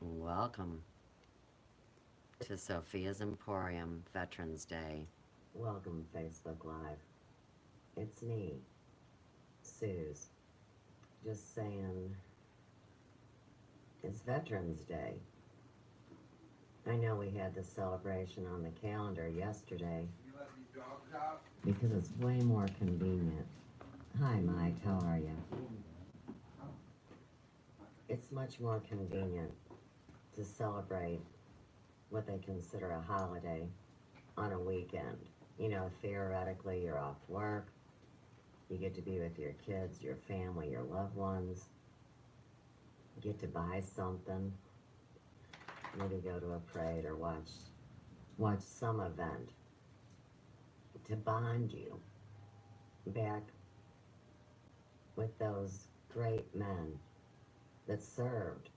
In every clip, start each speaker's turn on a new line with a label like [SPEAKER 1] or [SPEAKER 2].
[SPEAKER 1] Welcome to Sophia's Emporium Veterans Day.
[SPEAKER 2] Welcome, Facebook Live. It's me, Suze. Just saying, it's Veterans Day. I know we had the celebration on the calendar yesterday because it's way more convenient. Hi, Mike, how are you? It's much more convenient to celebrate what they consider a holiday on a weekend. You know, theoretically, you're off work, you get to be with your kids, your family, your loved ones, you get to buy something, maybe go to a parade or watch some event to bond you back with those great men that served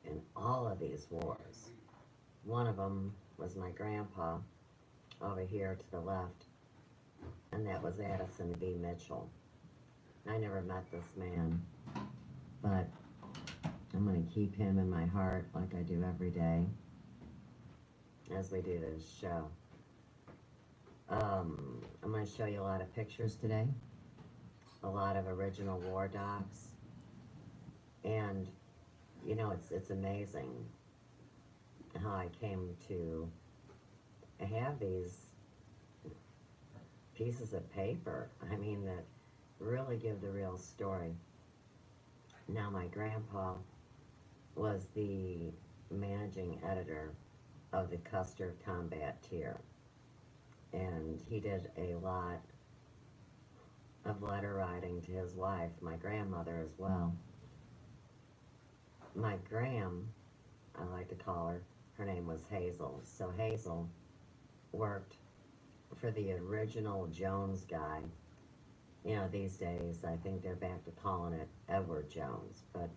[SPEAKER 2] in all of these wars. One of them was my grandpa over here to the left, and that was Addison B. Mitchell. I never met this man, but I'm going to keep him in my heart like I do every day as we do this show. I'm going to show you a lot of pictures today, a lot of original war docs, and you know, it's amazing how I came to have these pieces of paper, I mean, that really give the real story. Now, my grandpa was the managing editor of the Custer Combat Tier, and he did a lot of letter writing to his wife, my grandmother as well. My Gram, I like to call her name was Hazel. So Hazel worked for the original Jones guy. You know, these days I think they're back to calling it Edward Jones, but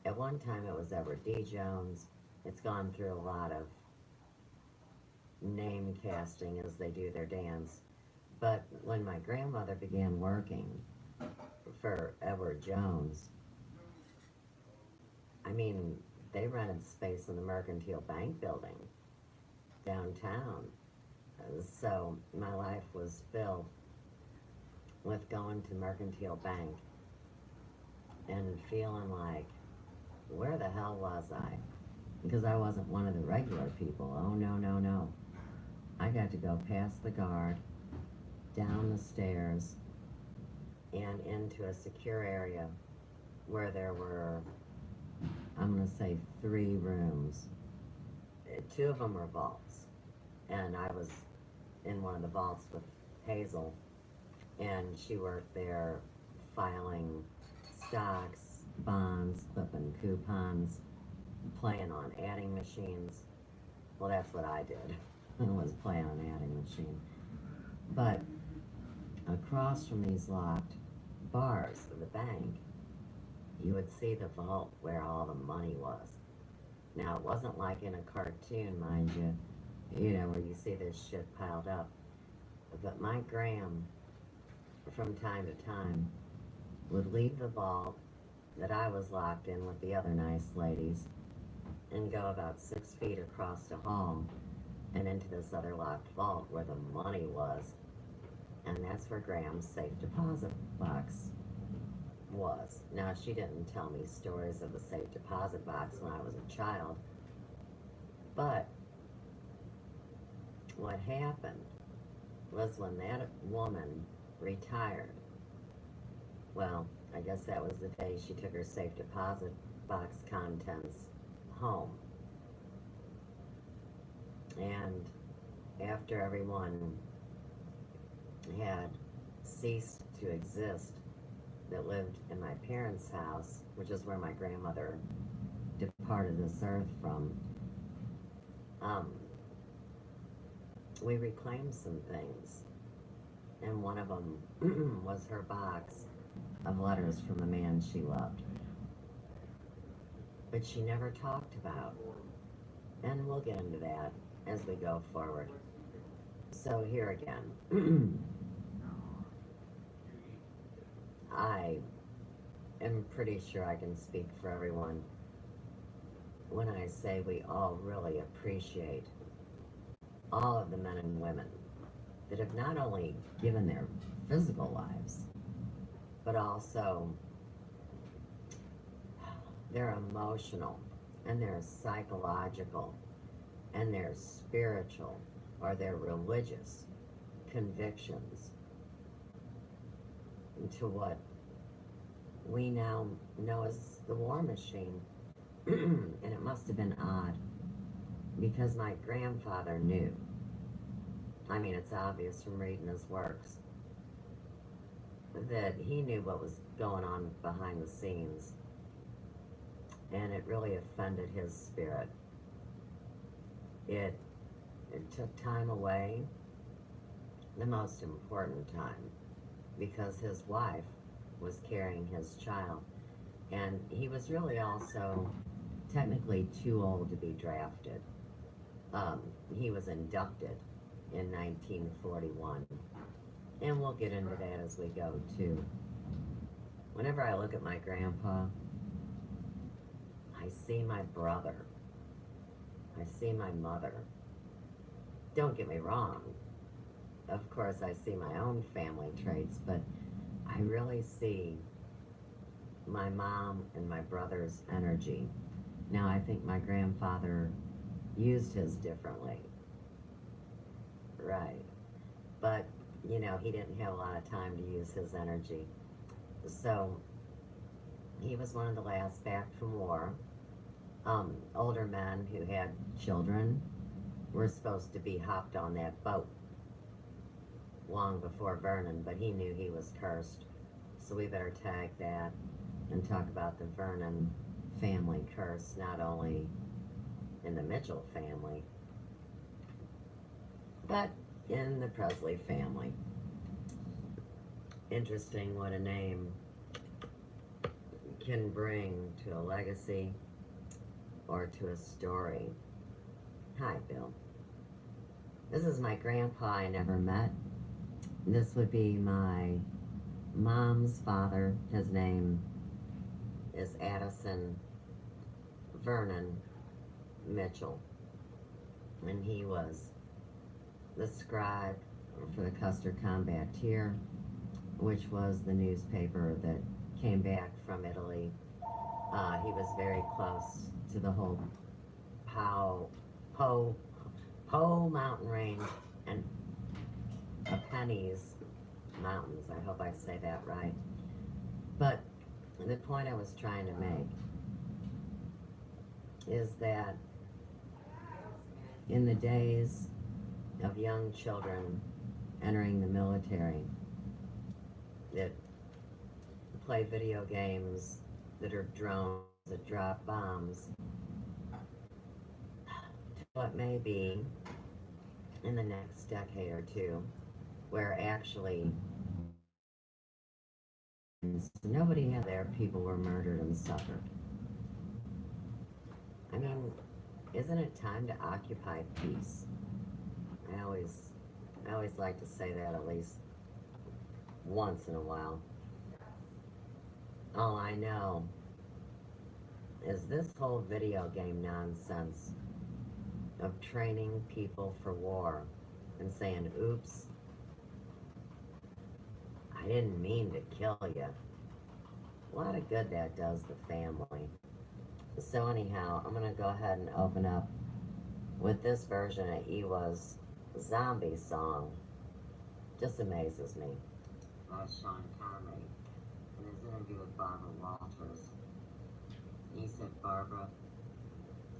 [SPEAKER 2] at one time it was Edward D. Jones. It's gone through a lot of name casting as they do their dance. But when my grandmother began working for Edward Jones, I mean, they rented space in the Mercantile Bank building downtown. So my life was filled with going to Mercantile Bank and feeling like, where the hell was I? Because I wasn't one of the regular people. Oh, no, no, no. I got to go past the guard, down the stairs, and into a secure area where there were, I'm going to say, 3 rooms. 2 of them were vaults, and I was in one of the vaults with Hazel, and she worked there filing stocks, bonds, clipping coupons, playing on adding machines. Well, that's what I did. I was playing on an adding machine. But across from these locked bars of the bank, you would see the vault where all the money was. Now, it wasn't like in a cartoon, mind you know, where you see this shit piled up. But my Gram, from time to time, would leave the vault that I was locked in with the other nice ladies and go about 6 feet across the hall and into this other locked vault where the money was. And that's where Graham's safe deposit box was. Now, she didn't tell me stories of the safe deposit box when I was a child, but what happened was when that woman retired, well, I guess that was the day she took her safe deposit box contents home. And after everyone had ceased to exist that lived in my parents' house, which is where my grandmother departed this earth from, we reclaimed some things. And one of them was her box of letters from a man she loved. But she never talked about. And we'll get into that as we go forward. So here again, I am pretty sure I can speak for everyone when I say we all really appreciate all of the men and women that have not only given their physical lives, but also their emotional and their psychological and their spiritual or their religious convictions to what we now know as the war machine. And it must have been odd because my grandfather knew. I mean, it's obvious from reading his works that he knew what was going on behind the scenes, and it really offended his spirit. It took time away, the most important time, because his wife was carrying his child, and he was really also technically too old to be drafted. He was inducted in 1941, and we'll get into that as we go too. Whenever I look at my grandpa, I see my brother, I see my mother. Don't get me wrong, of course I see my own family traits, but I really see my mom and my brother's energy. Now, I think my grandfather used his differently. Right. But, you know, he didn't have a lot of time to use his energy. So, he was one of the last back from war. Older men who had children were supposed to be hopped on that boat long before Vernon, but he knew he was cursed. So we better tag that and talk about the Vernon family curse, not only in the Mitchell family, but in the Presley family. Interesting what a name can bring to a legacy or to a story. Hi, Bill. This is my grandpa I never met. This would be my mom's father. His name is Addison Vernon Mitchell, and he was the scribe for the Custer Combattier, which was the newspaper that came back from Italy. He was very close to the whole Po mountain range and Apennines Mountains. I hope I say that right. But the point I was trying to make is that in the days of young children entering the military that play video games, that are drones, that drop bombs, to what may be in the next decade or two, where actually nobody had there, people were murdered and suffered. I mean, isn't it time to occupy peace? I always like to say that at least once in a while. All I know is this whole video game nonsense of training people for war and saying, oops, I didn't mean to kill you. A lot of good that does the family. So anyhow, I'm going to go ahead and open up with this version of Ewa's zombie song. Just amazes me. That's Sean Connery in his interview with Barbara Walters. He said, Barbara,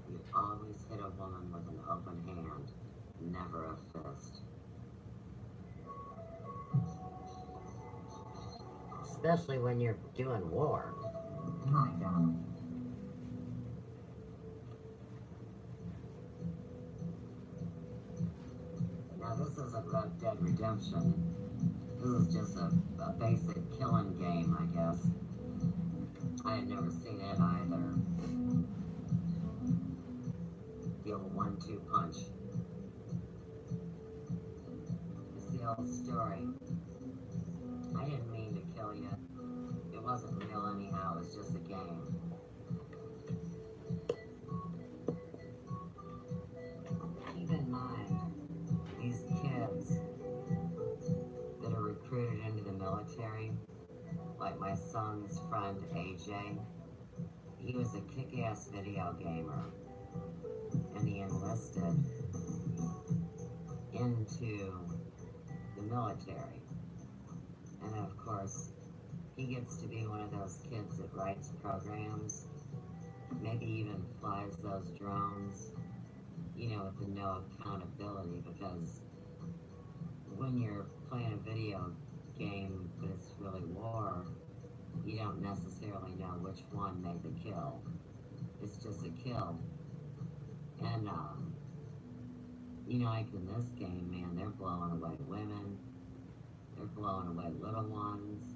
[SPEAKER 2] you always hit a woman with an open hand, never a fist. Especially when you're doing war. My God. Now this isn't Red Dead Redemption. This is just a basic killing game, I guess. I had never seen it either. The old 1-2 punch. It's the old story. I didn't mean to kill you. It wasn't real anyhow, it was just a game. that my son's friend AJ, he was a kick-ass video gamer, and he enlisted into the military. And of course, he gets to be one of those kids that writes programs, maybe even flies those drones, you know, with the no accountability, because when you're playing a video game, but it's really war, you don't necessarily know which one made the kill. It's just a kill. And, you know, like in this game, man, they're blowing away women, they're blowing away little ones,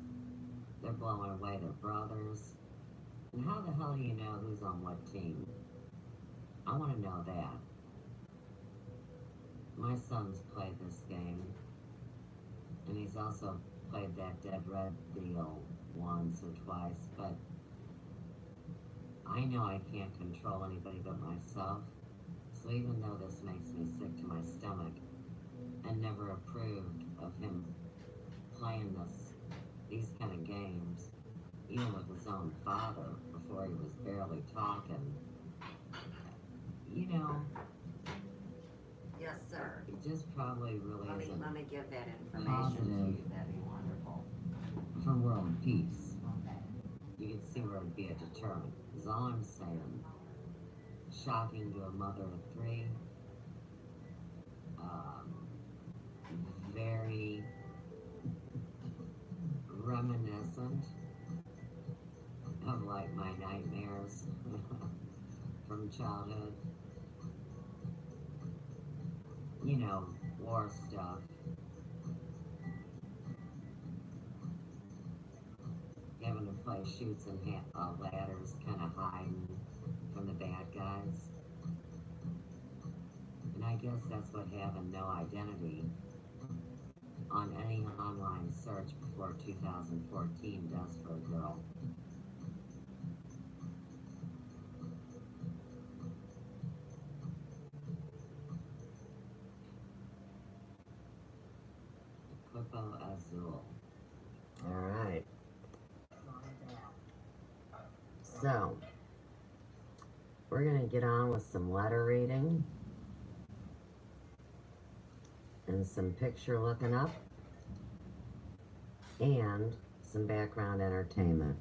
[SPEAKER 2] they're blowing away their brothers. And how the hell do you know who's on what team? I want to know that. My son's played this game, and he's also played that Dead Red deal once or twice, but I know I can't control anybody but myself. So even though this makes me sick to my stomach, I never approved of him playing these kind of games, even with his own father, before he was barely talking. You know,
[SPEAKER 1] Yes, sir.
[SPEAKER 2] it just probably really isn't
[SPEAKER 1] Let me give that information to you. That'd be wonderful.
[SPEAKER 2] for world peace.
[SPEAKER 1] Okay.
[SPEAKER 2] You can see where it would be a deterrent. Is all I'm saying. Shocking to a mother of three. Very reminiscent of like my nightmares from childhood. You know, war stuff. Having to play shoots and ladders, kind of hiding from the bad guys. And I guess that's what having no identity on any online search before 2014 does for a girl. Equipo Azul. Alright. So, we're going to get on with some letter reading and some picture looking up and some background entertainment.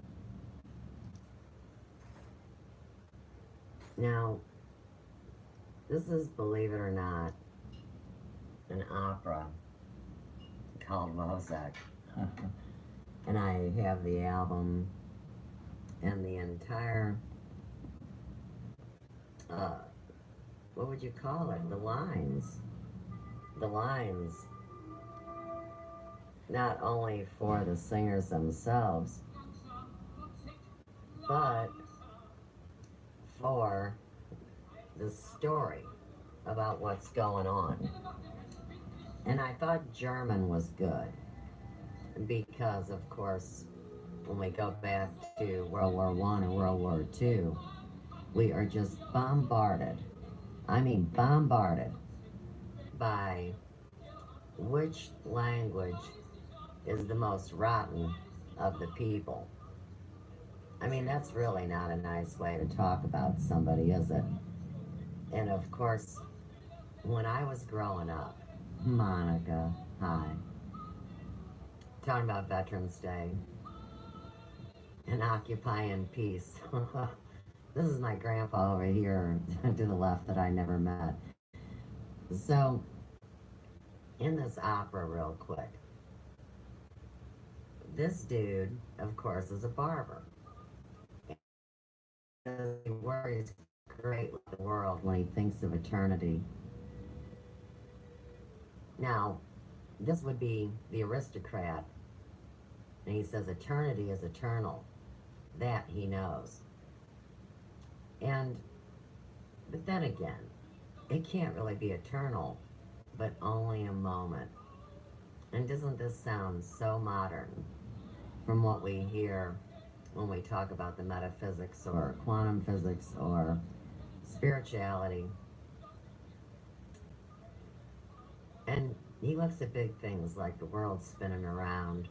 [SPEAKER 2] Now, this is, believe it or not, an opera called Mosaic. And I have the album and the entire, what would you call it? The lines. The lines, not only for the singers themselves, but for the story about what's going on. And I thought German was good because, of course, when we go back to World War I and World War II, we are just bombarded, I mean bombarded, by which language is the most rotten of the people. I mean, that's really not a nice way to talk about somebody, is it? And of course, when I was growing up, Monica, hi, talking about Veterans Day and occupying peace. This is my grandpa over here to the left that I never met. So, in this opera, real quick, this dude, of course, is a barber. He worries greatly about the world when he thinks of eternity. Now, this would be the aristocrat, and he says eternity is eternal. That he knows. But then again, it can't really be eternal, but only a moment. And doesn't this sound so modern from what we hear when we talk about the metaphysics or quantum physics or spirituality? And he looks at big things like the world spinning around,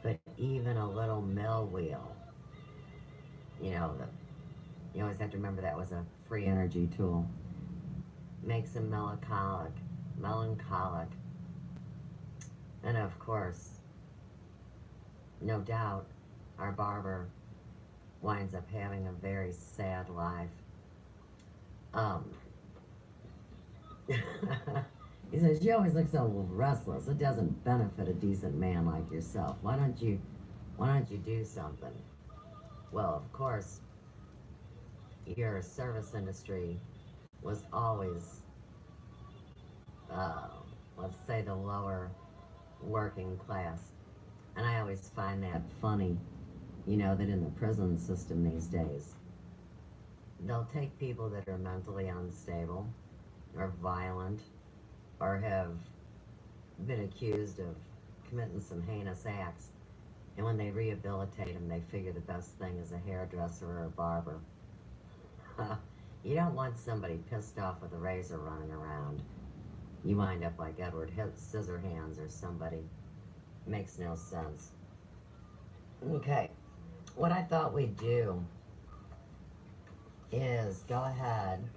[SPEAKER 2] but even a little mill wheel. You know, you always have to remember that was a free energy tool. Makes him melancholic. And of course, no doubt, our barber winds up having a very sad life. He says, you always look so restless. It doesn't benefit a decent man like yourself. Why don't you do something? Well, of course, your service industry was always, let's say, the lower working class. And I always find that funny, that in the prison system these days, they'll take people that are mentally unstable or violent or have been accused of committing some heinous acts, and when they rehabilitate them, they figure the best thing is a hairdresser or a barber. You don't want somebody pissed off with a razor running around. You wind up like Edward Scissorhands or somebody. Makes no sense. Okay, what I thought we'd do is go ahead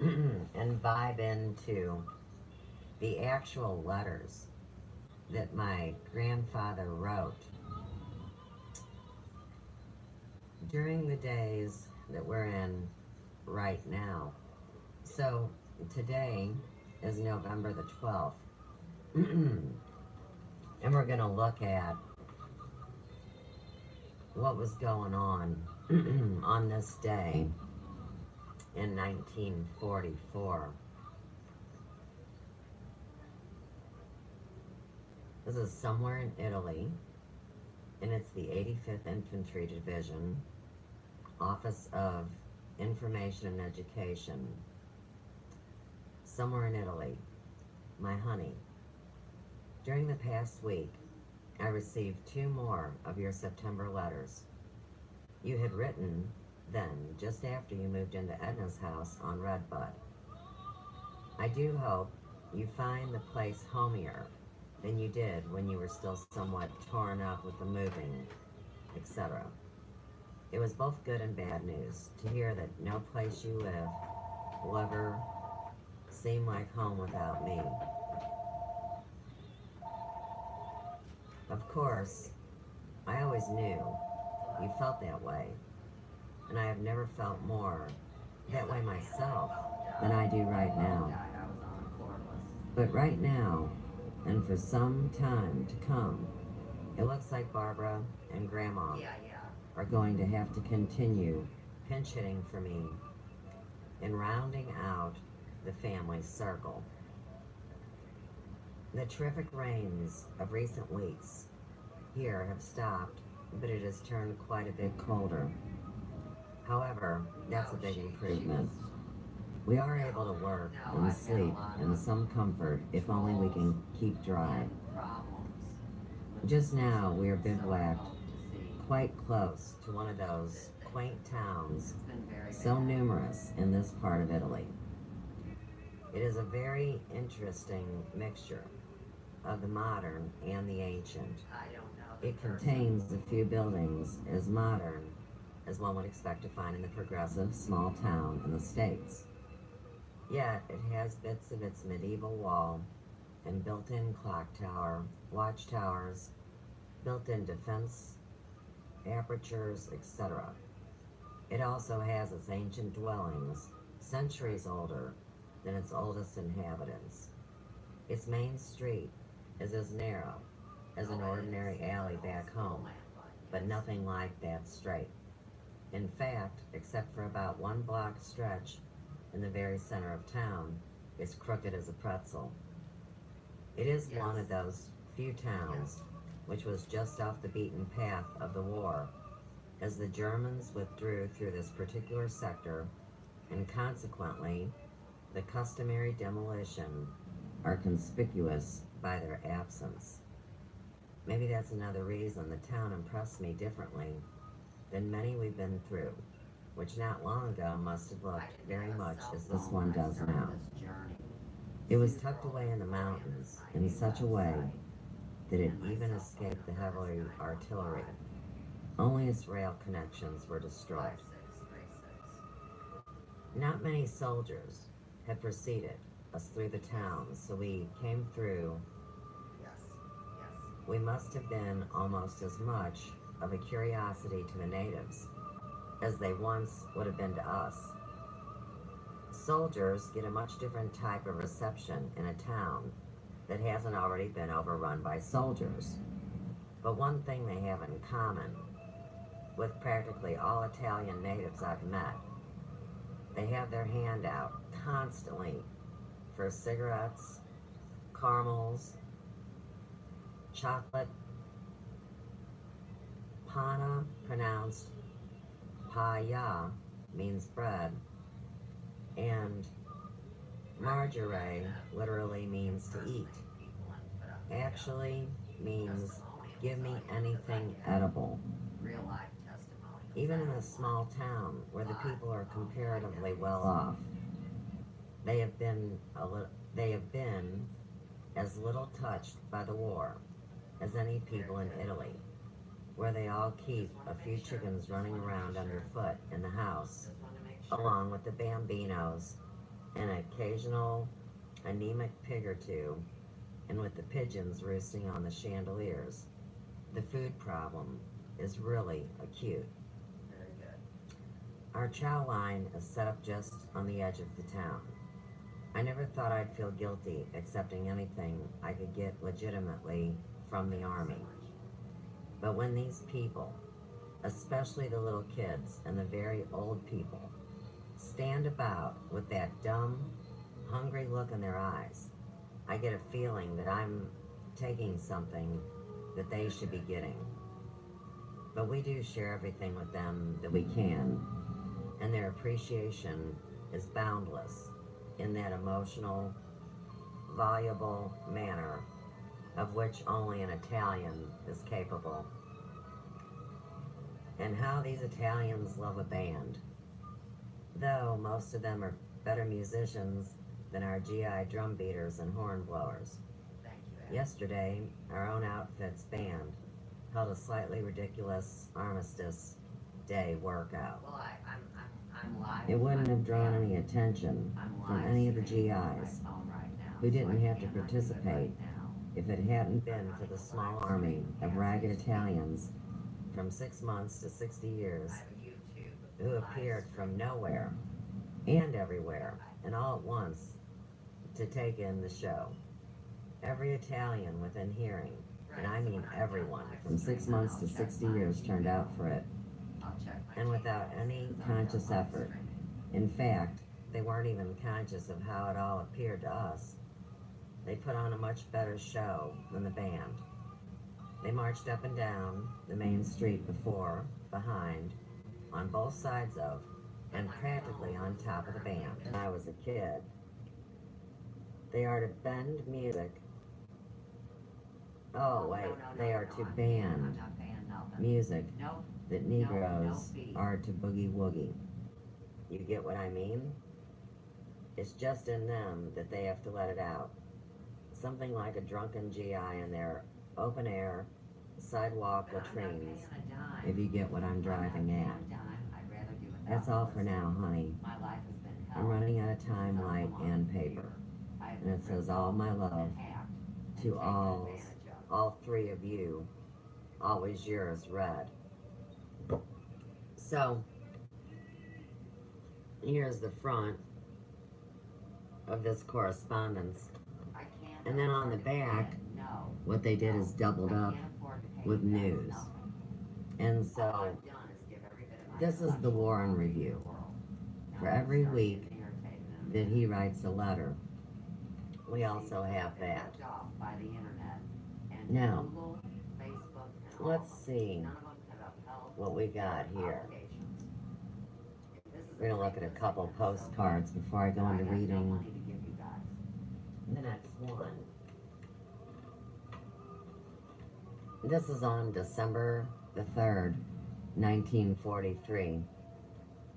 [SPEAKER 2] and vibe into the actual letters that my grandfather wrote during the days that we're in right now. So today is November the 12th. And we're going to look at what was going on on this day in 1944. This is somewhere in Italy, and it's the 85th Infantry Division, Office of Information and Education. Somewhere in Italy, my honey. During the past week, I received 2 more of your September letters. You had written then, just after you moved into Edna's house on Redbud. I do hope you find the place homier than you did when you were still somewhat torn up with the moving, etc. It was both good and bad news to hear that no place you live will ever seem like home without me. Of course, I always knew you felt that way, and I have never felt more that way myself than I do right now. But right now, and for some time to come, it looks like Barbara and Grandma are going to have to continue pinch hitting for me in rounding out the family circle. The terrific rains of recent weeks here have stopped, but it has turned quite a bit colder. However, that's a big improvement. We are able to work and sleep in some comfort if only we can keep dry. Just now we are bivouacked quite close to one of those quaint towns so numerous in this part of Italy. It is a very interesting mixture of the modern and the ancient. It contains a few buildings as modern as one would expect to find in the progressive small town in the States. Yet it has bits of its medieval wall and built-in clock tower, watchtowers, built-in defense apertures, etc. It also has its ancient dwellings, centuries older than its oldest inhabitants. Its main street is as narrow as an ordinary alley back home, but nothing like that straight. In fact, except for about 1 block stretch in the very center of town, it's crooked as a pretzel. It is one of those few towns which was just off the beaten path of the war, as the Germans withdrew through this particular sector, and consequently, the customary demolition are conspicuous by their absence. Maybe that's another reason the town impressed me differently than many we've been through, which not long ago must have looked very much as this one does now. It was tucked away in the mountains in such a way that it even escaped the heavy artillery. Only its rail connections were destroyed.
[SPEAKER 1] 5636.
[SPEAKER 2] Not many soldiers had preceded us through the town, so we came through.
[SPEAKER 1] Yes, yes.
[SPEAKER 2] We must have been almost as much of a curiosity to the natives as they once would have been to us. Soldiers get a much different type of reception in a town that hasn't already been overrun by soldiers. But one thing they have in common with practically all Italian natives I've met, they have their hand out constantly for cigarettes, caramels, chocolate, pana, pronounced pa-ya, means bread, and marjare literally means to eat. Actually means give me anything edible.
[SPEAKER 1] Real life testimony.
[SPEAKER 2] Even in a small town where the people are comparatively well off, they have been as little touched by the war as any people in Italy, where they all keep a few chickens running around underfoot in the house, along with the bambinos, an occasional anemic pig or two, and with the pigeons roosting on the chandeliers. The food problem is really acute.
[SPEAKER 1] Very good.
[SPEAKER 2] Our chow line is set up just on the edge of the town. I never thought I'd feel guilty accepting anything I could get legitimately from the army. But when these people, especially the little kids and the very old people, stand about with that dumb, hungry look in their eyes, I get a feeling that I'm taking something that they should be getting. But we do share everything with them that we can, and their appreciation is boundless in that emotional, voluble manner of which only an Italian is capable. And how these Italians love a band. Though most of them are better musicians than our GI drum beaters and horn blowers.
[SPEAKER 1] Thank you, Ed.
[SPEAKER 2] Yesterday, our own outfit's band held a slightly ridiculous Armistice Day workout.
[SPEAKER 1] Well, I'm live.
[SPEAKER 2] It wouldn't have drawn any attention
[SPEAKER 1] I'm
[SPEAKER 2] from
[SPEAKER 1] live
[SPEAKER 2] any of the
[SPEAKER 1] streaming on my
[SPEAKER 2] GIs
[SPEAKER 1] phone right now,
[SPEAKER 2] who
[SPEAKER 1] so
[SPEAKER 2] didn't
[SPEAKER 1] I
[SPEAKER 2] have to
[SPEAKER 1] cannot do it
[SPEAKER 2] participate
[SPEAKER 1] right now.
[SPEAKER 2] if it hadn't been for the small army of ragged Italians from 6 months to 60 years
[SPEAKER 1] I have a YouTube
[SPEAKER 2] who
[SPEAKER 1] live
[SPEAKER 2] appeared
[SPEAKER 1] stream.
[SPEAKER 2] from nowhere and everywhere and all at once to take in the show. Every Italian within hearing, and I mean everyone, from 6 months to 60 years turned out for it,
[SPEAKER 1] I'll check my
[SPEAKER 2] and without
[SPEAKER 1] channels
[SPEAKER 2] any
[SPEAKER 1] because I'm
[SPEAKER 2] conscious
[SPEAKER 1] live
[SPEAKER 2] effort.
[SPEAKER 1] streaming.
[SPEAKER 2] In fact, they weren't even conscious of how it all appeared to us. They put on a much better show than the band. They marched up and down the main street before, behind, on both sides of, and practically on top of the band. When I was a kid, they are to bend music. Oh, wait, they are to
[SPEAKER 1] I'm
[SPEAKER 2] band
[SPEAKER 1] not paying nothing.
[SPEAKER 2] music
[SPEAKER 1] Nope.
[SPEAKER 2] that
[SPEAKER 1] No
[SPEAKER 2] Negroes
[SPEAKER 1] fee.
[SPEAKER 2] are to boogie woogie. You get what I mean? It's just in them that they have to let it out. Something like a drunken GI in their open air sidewalk
[SPEAKER 1] But I'm not
[SPEAKER 2] latrines,
[SPEAKER 1] paying a dime.
[SPEAKER 2] if you get what I'm driving
[SPEAKER 1] I'm
[SPEAKER 2] at.
[SPEAKER 1] not paying a dime. I'd rather do it
[SPEAKER 2] That's
[SPEAKER 1] that
[SPEAKER 2] all
[SPEAKER 1] way.
[SPEAKER 2] for now, honey.
[SPEAKER 1] My life has been hell.
[SPEAKER 2] I'm running out of time,
[SPEAKER 1] Since
[SPEAKER 2] light,
[SPEAKER 1] I'm on
[SPEAKER 2] and
[SPEAKER 1] here,
[SPEAKER 2] paper.
[SPEAKER 1] I have
[SPEAKER 2] And it
[SPEAKER 1] been
[SPEAKER 2] says
[SPEAKER 1] ripped
[SPEAKER 2] all
[SPEAKER 1] off
[SPEAKER 2] my love
[SPEAKER 1] and hacked and
[SPEAKER 2] to
[SPEAKER 1] taken
[SPEAKER 2] all,
[SPEAKER 1] advantage of.
[SPEAKER 2] all three of you. Always yours, Red. So, here's the front of this correspondence.
[SPEAKER 1] I can't
[SPEAKER 2] And then on the
[SPEAKER 1] afford to pay
[SPEAKER 2] back,
[SPEAKER 1] it. No.
[SPEAKER 2] what they did is doubled
[SPEAKER 1] I
[SPEAKER 2] up
[SPEAKER 1] can't afford to pay
[SPEAKER 2] with
[SPEAKER 1] you guys
[SPEAKER 2] news.
[SPEAKER 1] nothing.
[SPEAKER 2] And
[SPEAKER 1] All
[SPEAKER 2] so,
[SPEAKER 1] I've done is give every bit of my
[SPEAKER 2] this is the
[SPEAKER 1] collection
[SPEAKER 2] war in
[SPEAKER 1] all over
[SPEAKER 2] review.
[SPEAKER 1] the world. Now
[SPEAKER 2] For
[SPEAKER 1] I'm
[SPEAKER 2] every
[SPEAKER 1] starting to
[SPEAKER 2] week
[SPEAKER 1] get irritated in a
[SPEAKER 2] that
[SPEAKER 1] minute.
[SPEAKER 2] he writes a letter, we also
[SPEAKER 1] See,
[SPEAKER 2] have
[SPEAKER 1] I've been
[SPEAKER 2] that.
[SPEAKER 1] ripped off by the internet. And
[SPEAKER 2] Now,
[SPEAKER 1] Google, Facebook, and all
[SPEAKER 2] let's
[SPEAKER 1] of them.
[SPEAKER 2] see
[SPEAKER 1] None of them have upheld
[SPEAKER 2] what we got
[SPEAKER 1] their
[SPEAKER 2] here.
[SPEAKER 1] obligations. If this is
[SPEAKER 2] We're gonna look at a couple postcards before I go
[SPEAKER 1] I
[SPEAKER 2] into
[SPEAKER 1] have no
[SPEAKER 2] reading
[SPEAKER 1] money to give you guys.
[SPEAKER 2] the next one. This is on December the 3rd, 1943.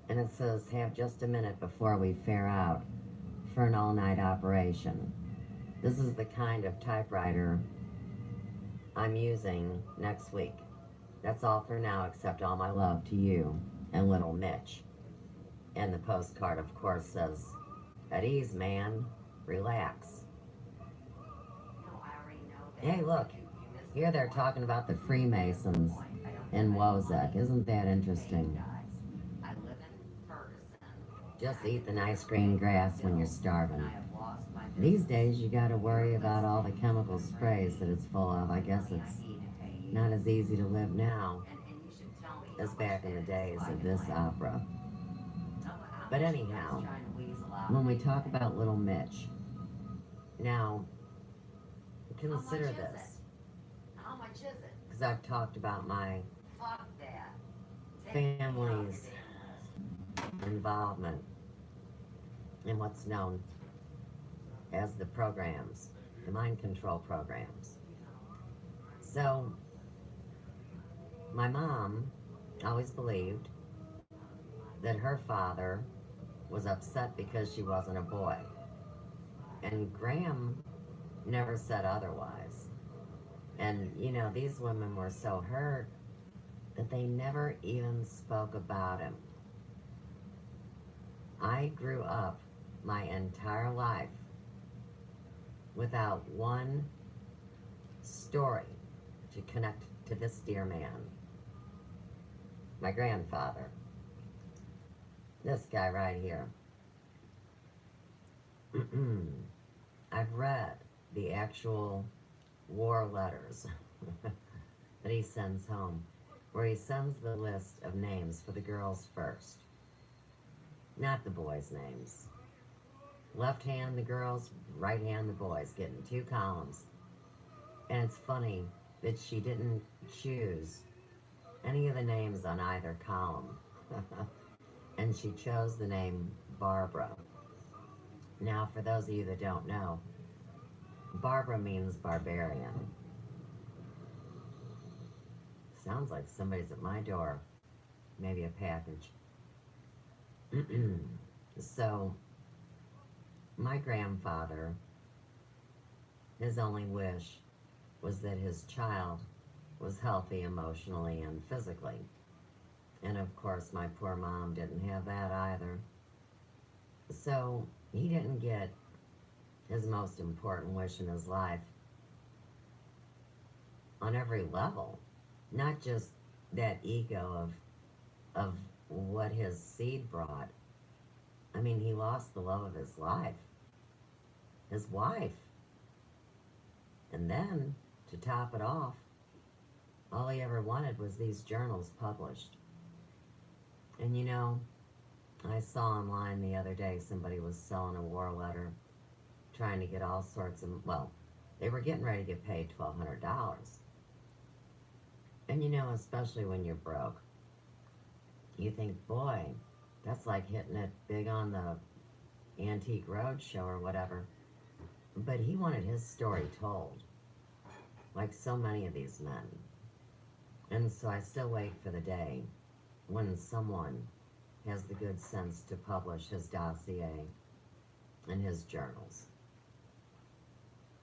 [SPEAKER 2] And it says, have just a minute before we fare out for an all-night operation. This is the kind of typewriter I'm using next week. That's all for now, except all my love to you and little Mitch. And the postcard, of course, says, "At ease, man. Relax."
[SPEAKER 1] No, I already know that.
[SPEAKER 2] Hey, look.
[SPEAKER 1] You missed
[SPEAKER 2] Here they're
[SPEAKER 1] the
[SPEAKER 2] talking about the Freemasons
[SPEAKER 1] point. I don't
[SPEAKER 2] in
[SPEAKER 1] have any
[SPEAKER 2] Wozak.
[SPEAKER 1] money
[SPEAKER 2] Isn't that
[SPEAKER 1] to pay you
[SPEAKER 2] interesting?
[SPEAKER 1] guys. I live in Ferguson.
[SPEAKER 2] Just eat the nice green grass when you're starving.
[SPEAKER 1] And I have lost my
[SPEAKER 2] These
[SPEAKER 1] business.
[SPEAKER 2] days, you gotta worry about all the chemical sprays that it's full of. I guess it's not as easy to live now
[SPEAKER 1] And you should tell me
[SPEAKER 2] as
[SPEAKER 1] how much
[SPEAKER 2] back in the
[SPEAKER 1] that is
[SPEAKER 2] days
[SPEAKER 1] by
[SPEAKER 2] of
[SPEAKER 1] the
[SPEAKER 2] this
[SPEAKER 1] way.
[SPEAKER 2] opera.
[SPEAKER 1] How
[SPEAKER 2] But
[SPEAKER 1] much you guys
[SPEAKER 2] anyhow,
[SPEAKER 1] trying to weasel out
[SPEAKER 2] when
[SPEAKER 1] of
[SPEAKER 2] we
[SPEAKER 1] me
[SPEAKER 2] talk
[SPEAKER 1] today?
[SPEAKER 2] about little Mitch, now, consider
[SPEAKER 1] How much is
[SPEAKER 2] this,
[SPEAKER 1] it? How much is it?
[SPEAKER 2] because I've talked about my
[SPEAKER 1] Fuck that. Take me off your
[SPEAKER 2] family's
[SPEAKER 1] damn list.
[SPEAKER 2] involvement in what's known as the programs, the mind control programs. So, my mom always believed that her father was upset because she wasn't a boy. And Graham never said otherwise. And, you know, these women were so hurt that they never even spoke about him. I grew up my entire life without one story to connect to this dear man. My grandfather. This guy right here. I've read the actual war letters that he sends home, where he sends the list of names for the girls first, not the boys' names. Left hand the girls, right hand the boys, getting 2 columns. And it's funny that she didn't choose any of the names on either column. And she chose the name Barbara. Now, for those of you that don't know, Barbara means barbarian. Sounds like somebody's at my door. Maybe a package. So, my grandfather, his only wish was that his child was healthy emotionally and physically. And of course, my poor mom didn't have that either. So, he didn't get his most important wish in his life on every level. Not just that ego of what his seed brought. I mean, he lost the love of his life. His wife. And then, to top it off, all he ever wanted was these journals published. And you know, I saw online the other day somebody was selling a war letter, trying to get all sorts of, well, they were getting ready to get paid $1,200. And you know, especially when you're broke, you think, boy, that's like hitting it big on the Antique Roadshow or whatever. But he wanted his story told, like so many of these men. And so I still wait for the day when someone has the good sense to publish his dossier and his journals.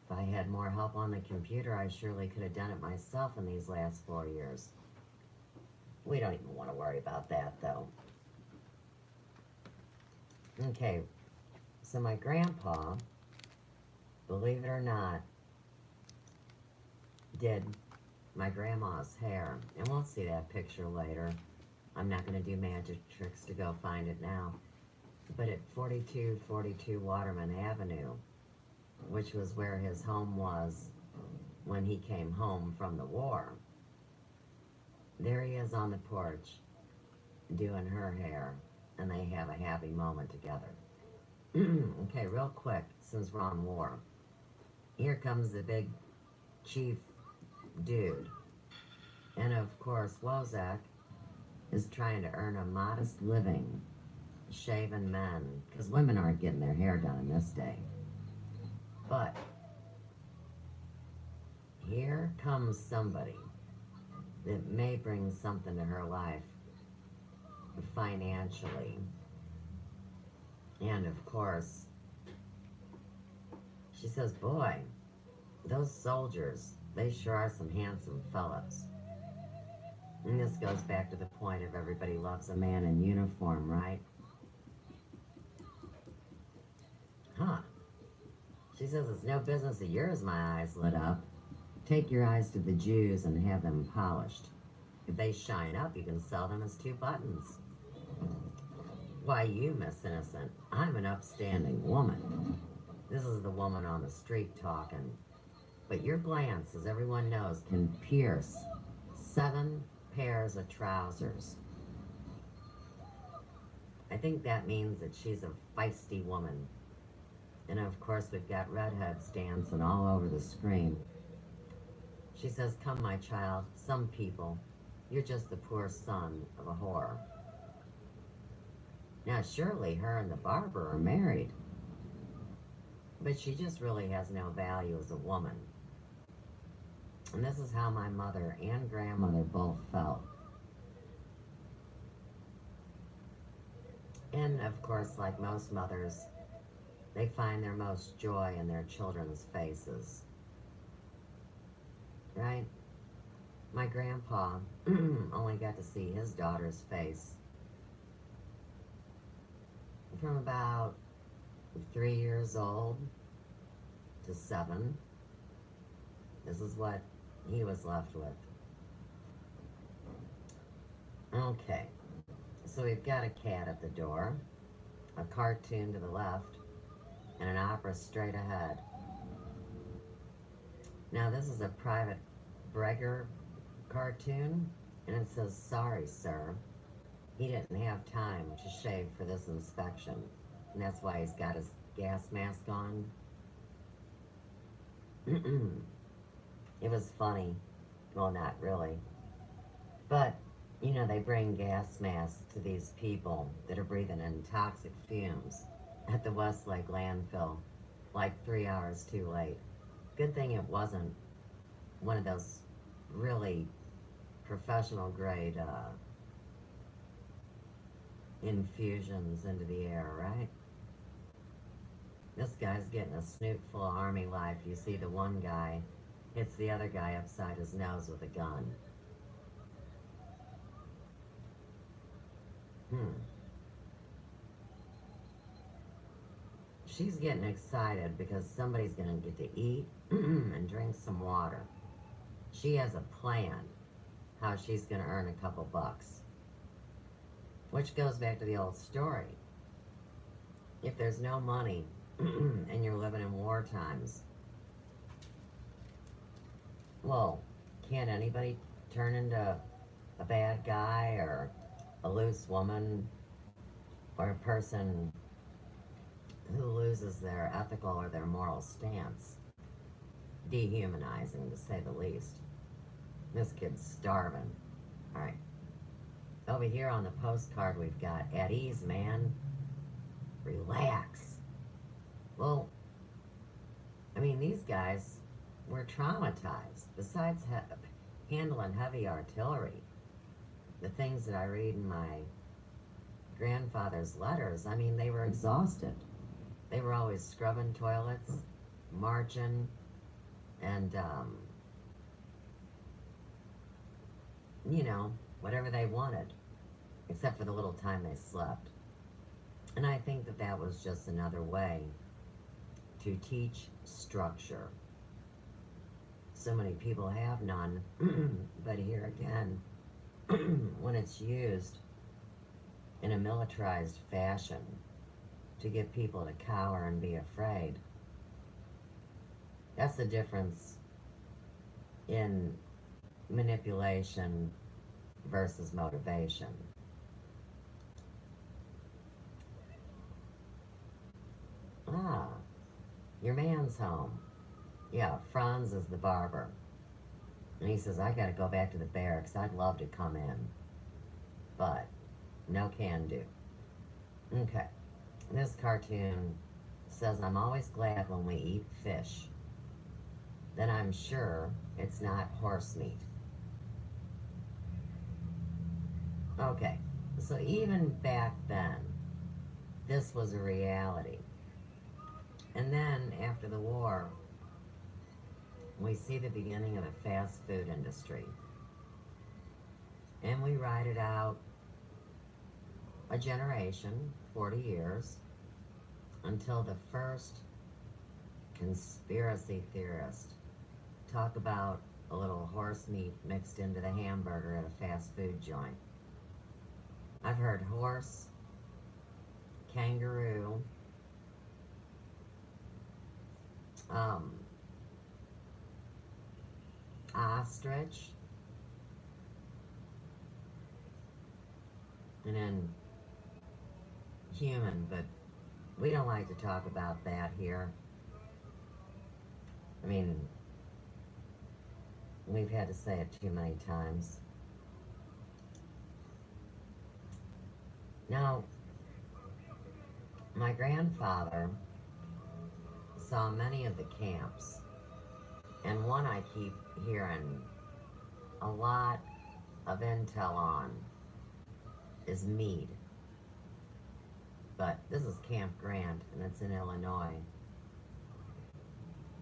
[SPEAKER 2] If I had more help on the computer, I surely could have done it myself in these last 4 years. We don't even want to worry about that, though. Okay, so my grandpa, believe it or not, did my grandma's hair. And we'll see that picture later. I'm not going to do magic tricks to go find it now. But at 4242 Waterman Avenue, which was where his home was when he came home from the war, there he is on the porch doing her hair, and they have a happy moment together. Okay, real quick, since we're on war, here comes the big chief dude. And of course, Wozak is trying to earn a modest living shaving men, because women aren't getting their hair done in this day. But here comes somebody that may bring something to her life financially. And of course, she says, boy, those soldiers, They sure are some handsome fellows. And this goes back to the point of everybody loves a man in uniform, right? Huh. She says it's no business of yours, my eyes lit up. Take your eyes to the Jews and have them polished. If they shine up, you can sell them as 2 buttons. Why, you, Miss Innocent, I'm an upstanding woman. This is the woman on the street talking. But your glance, as everyone knows, can pierce 7 pairs of trousers. I think that means that she's a feisty woman. And of course, we've got redheads dancing all over the screen. She says, come, my child, some people, you're just the poor son of a whore. Now, surely her and the barber are married. But she just really has no value as a woman. And this is how my mother and grandmother both felt. And of course, like most mothers, they find their most joy in their children's faces. Right? My grandpa only got to see his daughter's face from about 3 years old to 7. This is what he was left with. Okay, so we've got a cat at the door, a cartoon to the left, and an opera straight ahead. Now this is a Private Breger cartoon, and it says, sorry, sir. He didn't have time to shave for this inspection, and that's why he's got his gas mask on. It was funny. Well, not really. But, you know, they bring gas masks to these people that are breathing in toxic fumes at the Westlake landfill, like 3 hours too late. Good thing it wasn't one of those really professional grade infusions into the air, right? This guy's getting a snoot full of army life. You see the one guy hits the other guy upside his nose with a gun. She's getting excited because somebody's gonna get to eat and drink some water. She has a plan how she's gonna earn a couple bucks. Which goes back to the old story. If there's no money and you're living in war times, well, can't anybody turn into a bad guy or a loose woman or a person who loses their ethical or their moral stance? Dehumanizing, to say the least. This kid's starving. All right. Over here on the postcard, we've got, at ease, man. Relax. Well, I mean, these guys were traumatized. Besides handling heavy artillery, the things that I read in my grandfather's letters, I mean, they were exhausted. They were always scrubbing toilets, marching, and, you know, whatever they wanted, except for the little time they slept. And I think that that was just another way to teach structure. So many people have none, but here again, when it's used in a militarized fashion to get people to cower and be afraid, that's the difference in manipulation versus motivation. Ah, your man's home. Yeah, Franz is the barber. And he says, I gotta go back to the barracks. I'd love to come in. But, no can do. Okay. This cartoon says, I'm always glad when we eat fish. Then I'm sure it's not horse meat. Okay, so even back then, this was a reality. And then, after the war, we see the beginning of the fast food industry. And we ride it out a generation, 40 years, until the first conspiracy theorist talk about a little horse meat mixed into the hamburger at a fast food joint. I've heard horse, kangaroo, ostrich, and then human, but we don't like to talk about that here. I mean, we've had to say it too many times. Now, my grandfather saw many of the camps, and one I keep hearing a lot of intel on is Meade. But this is Camp Grant, and it's in Illinois.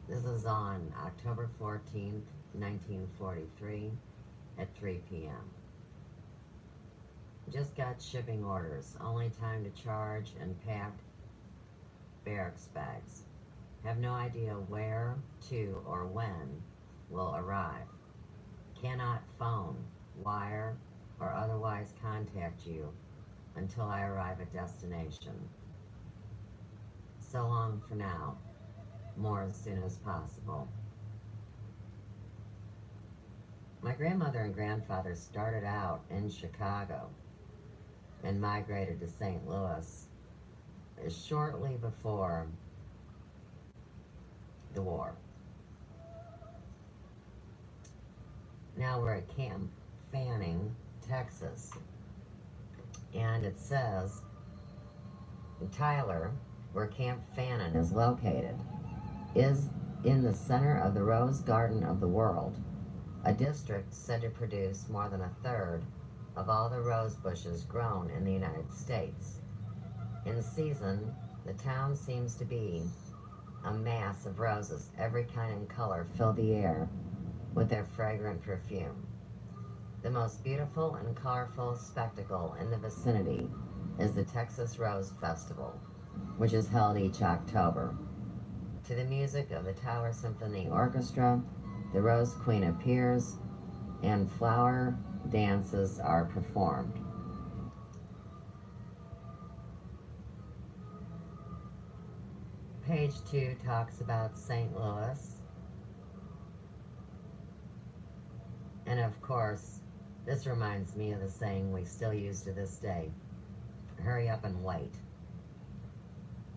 [SPEAKER 2] This is on October 14th, 1943 at 3 p.m. Just got shipping orders, only time to charge and pack barracks bags. Have no idea where, to, or when will arrive. Cannot phone, wire, or otherwise contact you until I arrive at destination. So long for now. More as soon as possible. My grandmother and grandfather started out in Chicago and migrated to St. Louis shortly before the war. Now we're at Camp Fanning, Texas, and it says Tyler, where Camp Fannin is located, is in the center of the Rose Garden of the world, a district said to produce more than a third of all the rose bushes grown in the United States. In season, the town seems to be a mass of roses, every kind and color fill the air with their fragrant perfume. The most beautiful and colorful spectacle in the vicinity is the Texas Rose Festival, which is held each October. To the music of the Tower Symphony Orchestra, the Rose Queen appears and flower dances are performed. Page 2 talks about St. Louis. And of course, this reminds me of the saying we still use to this day. Hurry up and wait.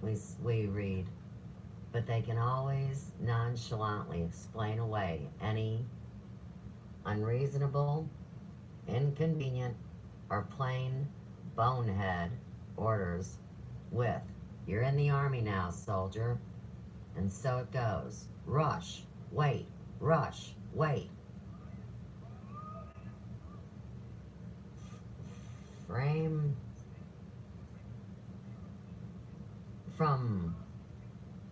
[SPEAKER 2] We read, but they can always nonchalantly explain away any unreasonable, inconvenient, or plain bonehead orders with, "You're in the army now, soldier." And so it goes. Rush, wait, rush, wait. Frame from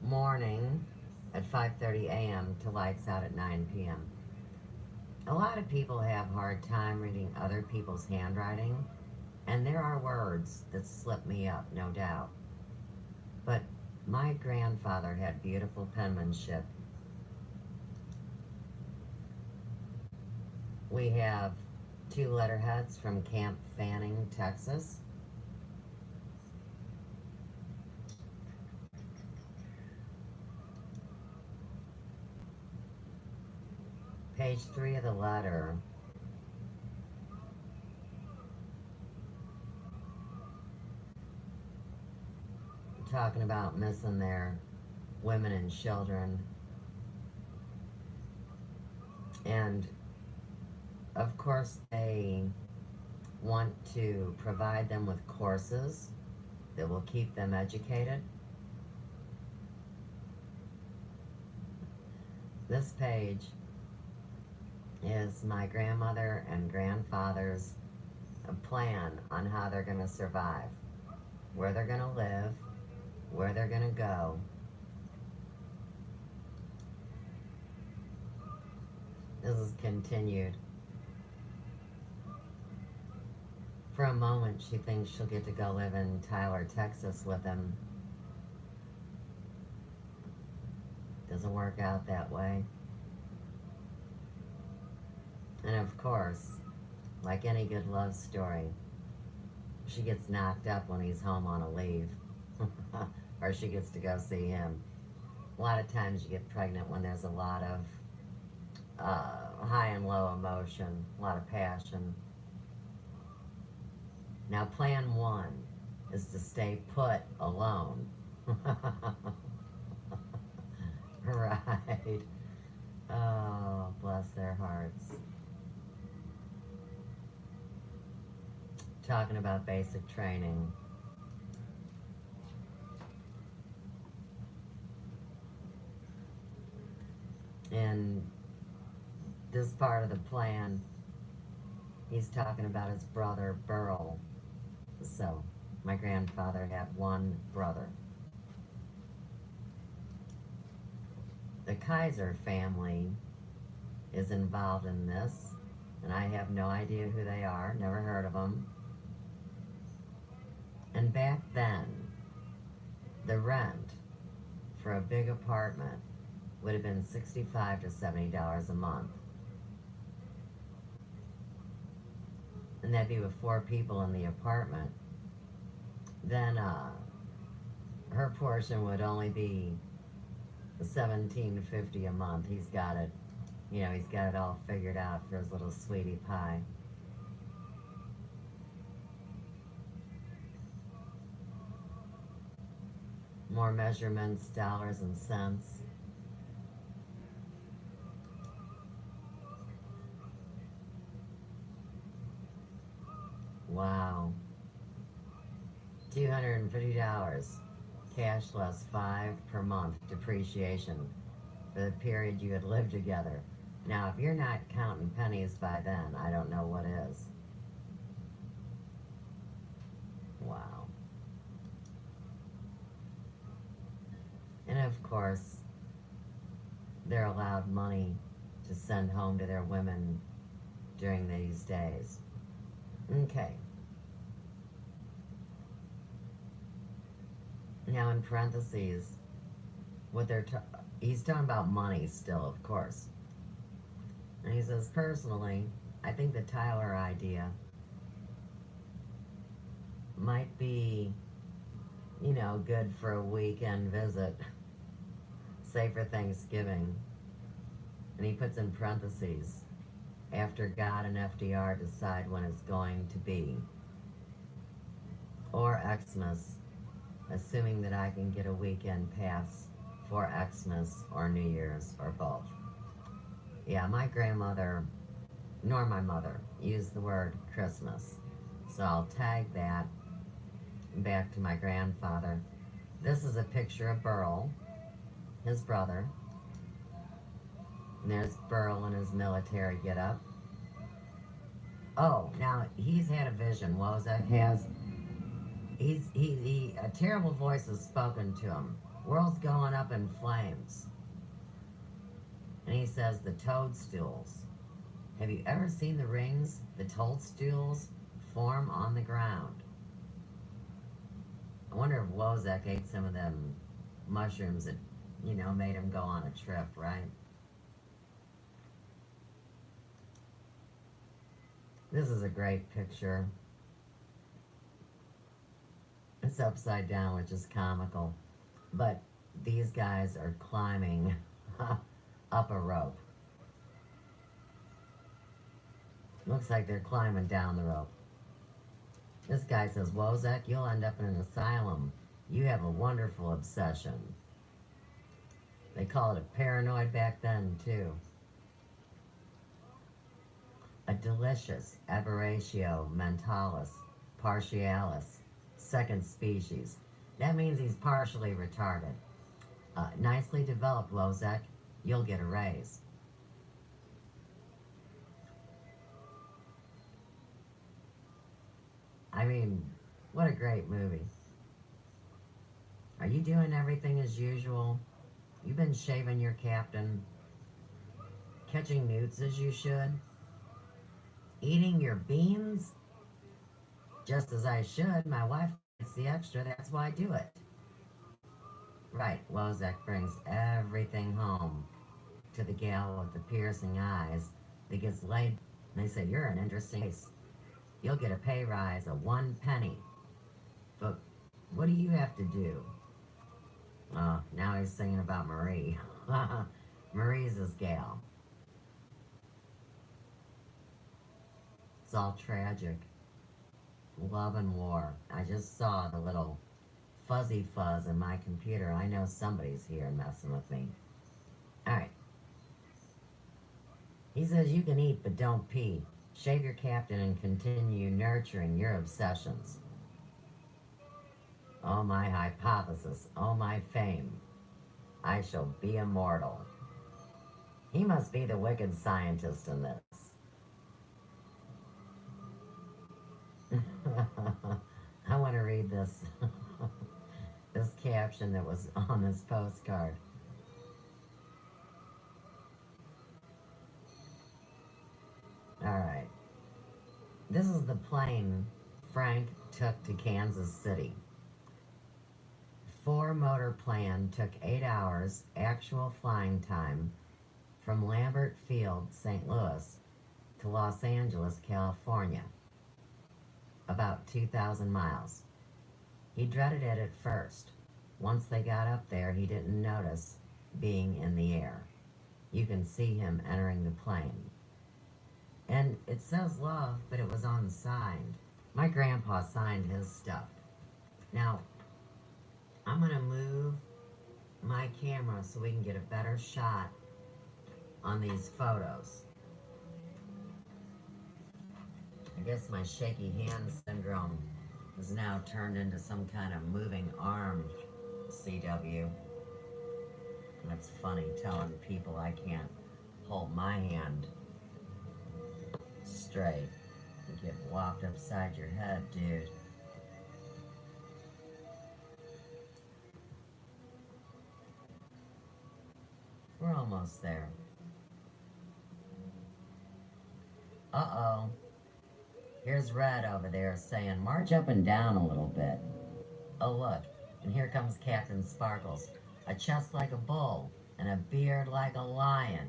[SPEAKER 2] morning at 5:30 a.m. to lights out at 9 p.m. A lot of people have a hard time reading other people's handwriting, and there are words that slip me up, no doubt. But my grandfather had beautiful penmanship. We have 2 letterheads from Camp Fanning, Texas. Page 3 of the letter talking about missing their women and children. And of course they want to provide them with courses that will keep them educated. This page is my grandmother and grandfather's plan on how they're going to survive, where they're going to live, where they're going to go. This is continued. For a moment, she thinks she'll get to go live in Tyler, Texas with him. Doesn't work out that way. And of course, like any good love story, she gets knocked up when he's home on a leave. Or she gets to go see him. A lot of times you get pregnant when there's a lot of high and low emotion, a lot of passion. Now plan one is to stay put alone. Right. Oh, bless their hearts. Talking about basic training. In this part of the plan, he's talking about his brother Burl. So, my grandfather had one brother. The Kaiser family is involved in this, and I have no idea who they are, never heard of them. And back then, the rent for a big apartment would have been $65 to $70 a month. And that'd be with 4 people in the apartment. Then her portion would only be $17.50 a month. He's got it, he's got it all figured out for his little sweetie pie. More measurements, dollars and cents. Wow. $250. Cashless, 5 per month depreciation for the period you had lived together. Now, if you're not counting pennies by then, I don't know what is. Wow. And of course, they're allowed money to send home to their women during these days. Okay. Now in parentheses, he's talking about money still, of course. And he says, personally, I think the Tyler idea might be, good for a weekend visit, say for Thanksgiving. And he puts in parentheses, after God and FDR decide when it's going to be. Or Xmas, assuming that I can get a weekend pass for Xmas or New Year's or both. Yeah, my grandmother, nor my mother, used the word Christmas. So I'll tag that back to my grandfather. This is a picture of Burl, his brother. And there's Burl in his military getup. Oh, now he's had a vision. Wozak has. A terrible voice has spoken to him. World's going up in flames. And he says the toadstools. Have you ever seen the rings the toadstools form on the ground? I wonder if Wozak ate some of them mushrooms that, made him go on a trip, right? This is a great picture. It's upside down, which is comical. But these guys are climbing up a rope. Looks like they're climbing down the rope. This guy says, Wozak, you'll end up in an asylum. You have a wonderful obsession. They called it paranoid back then, too. A delicious aberratio mentalis partialis, second species. That means he's partially retarded. Nicely developed, Wozak. You'll get a raise. I mean, what a great movie. Are you doing everything as usual? You've been shaving your captain. catching newts as you should, eating your beans just as I should. My wife gets the extra, that's why I do it. Right, Wozek brings everything home to the gal with the piercing eyes that gets laid. And they say, you're an interesting case. You'll get a pay rise of 1 penny. But what do you have to do? Oh, now he's singing about Marie. Marie's his gal. It's all tragic. Love and war. I just saw the little fuzzy fuzz in my computer. I know somebody's here messing with me. Alright. He says you can eat but don't pee. Shave your captain and continue nurturing your obsessions. Oh my hypothesis. Oh my fame. I shall be immortal. He must be the wicked scientist in this. I want to read this this caption that was on this postcard. Alright. This is the plane Frank took to Kansas City. 4-motor plan took 8 hours actual flying time from Lambert Field, St. Louis to Los Angeles, California. About 2,000 miles. He dreaded it at first. Once they got up there, he didn't notice being in the air. You can see him entering the plane. And it says love, but it was on the side. My grandpa signed his stuff. Now, I'm gonna move my camera so we can get a better shot on these photos. I guess my shaky hand syndrome is now turned into some kind of moving arm CW. That's funny, telling people I can't hold my hand straight. You get whopped upside your head, dude. We're almost there. Uh-oh. Here's Red over there saying, march up and down a little bit. Oh, look. And here comes Captain Sparkles. A chest like a bull and a beard like a lion.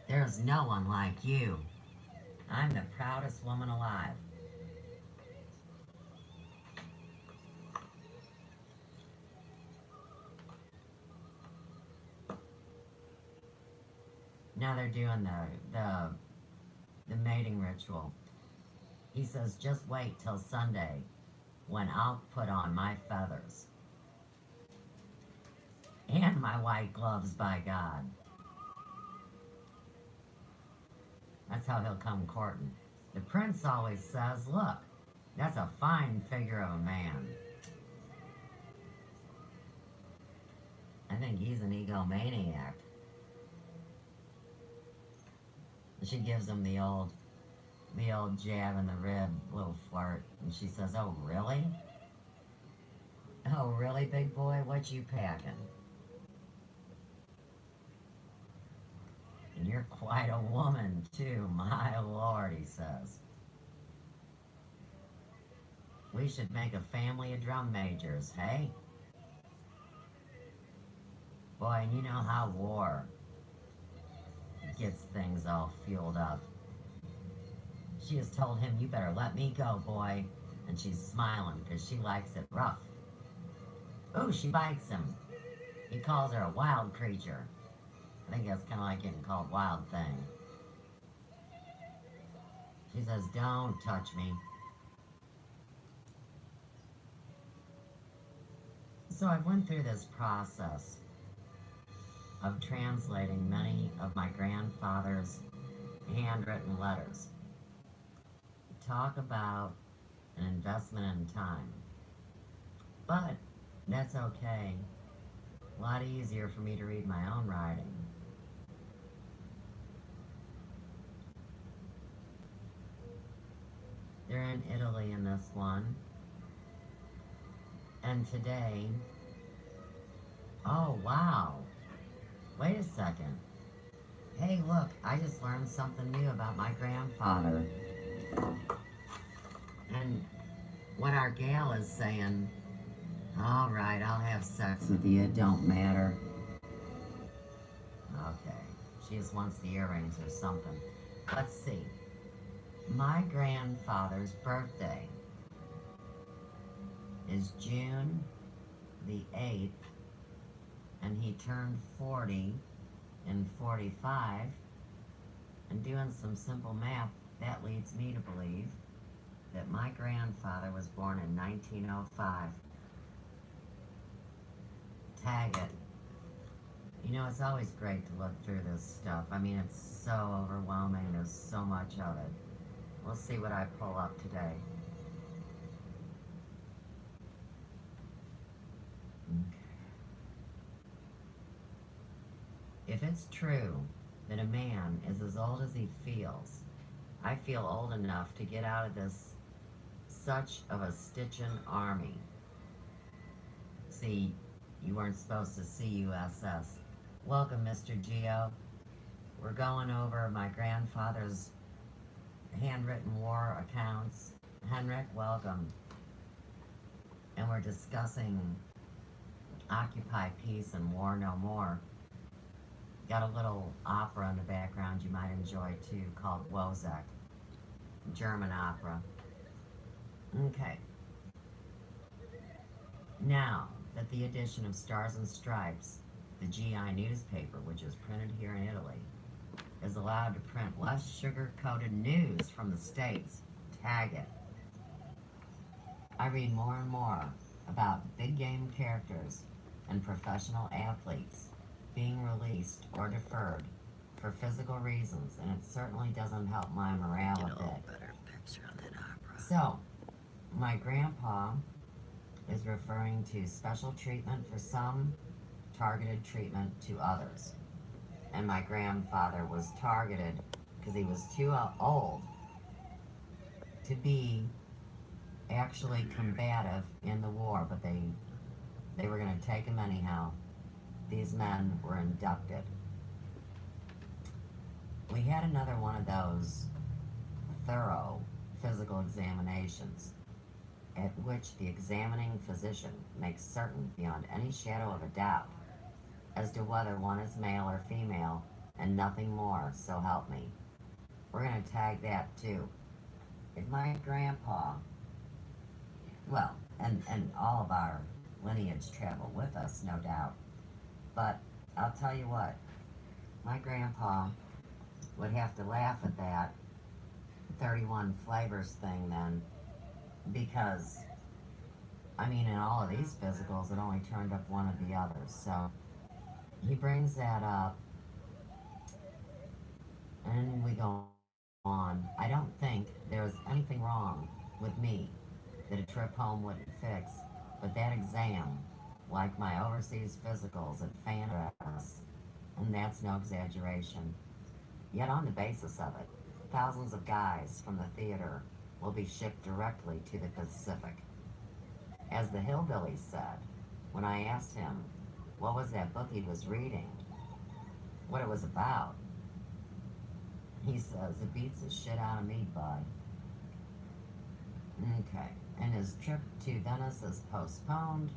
[SPEAKER 2] There's no one like you. I'm the proudest woman alive. Now they're doing the mating ritual. He says, just wait till Sunday when I'll put on my feathers. And my white gloves, by God. That's how he'll come courting. The prince always says, look, that's a fine figure of a man. I think he's an egomaniac. She gives him the old jab in the rib, little flirt, and she says, oh, really? Oh, really, big boy? What you packing? And you're quite a woman, too, my lord, he says. We should make a family of drum majors, hey? Boy, and you know how war gets things all fueled up. She has told him, you better let me go, boy. And she's smiling because she likes it rough. Ooh, she bites him. He calls her a wild creature. I think that's kind of like getting called wild thing. She says, don't touch me. So I went through this process of translating many of my grandfather's handwritten letters. Talk about an investment in time. But that's okay. A lot easier for me to read my own writing. They're in Italy in this one. And today, oh wow, wait a second. Hey, look, I just learned something new about my grandfather. And what our gal is saying, all right, I'll have sex with you, it don't matter. Okay, she just wants the earrings or something. Let's see. My grandfather's birthday is June the 8th, and he turned 40 in 45. And doing some simple math, that leads me to believe that my grandfather was born in 1905. Tag it. You know, it's always great to look through this stuff. I mean, it's so overwhelming. There's so much of it. We'll see what I pull up today. If it's true that a man is as old as he feels, I feel old enough to get out of this such of a stitchin' army. See, you weren't supposed to see USS. Welcome, Mr. Geo. We're going over my grandfather's handwritten war accounts. Henrik, welcome. And we're discussing Occupy Peace and War No More. Got a little opera in the background you might enjoy too, called Wozzeck. German opera. Okay. Now that the edition of Stars and Stripes, the GI newspaper, which is printed here in Italy, is allowed to print less sugar-coated news from the States, tag it. I read more and more about big game characters and professional athletes being released or deferred for physical reasons, and it certainly doesn't help my morale a bit.
[SPEAKER 3] Better picture on that opera.
[SPEAKER 2] So, my grandpa is referring to special treatment for some, targeted treatment to others. And my grandfather was targeted because he was too old to be actually combative in the war, but they were going to take him anyhow. These men were inducted. We had another one of those thorough physical examinations at which the examining physician makes certain beyond any shadow of a doubt as to whether one is male or female and nothing more, so help me. We're going to tag that too. If my grandpa, well, and all of our lineage travel with us, no doubt, but I'll tell you what, my grandpa would have to laugh at that 31 flavors thing then, because, I mean, in all of these physicals, it only turned up one of the others, so he brings that up, and we go on. I don't think there's anything wrong with me that a trip home wouldn't fix, but that exam, like my overseas physicals at FanRest, and that's no exaggeration. Yet on the basis of it, thousands of guys from the theater will be shipped directly to the Pacific. As the hillbilly said, when I asked him what was that book he was reading, what it was about, he says, it beats the shit out of me, bud. Okay, and his trip to Venice is postponed.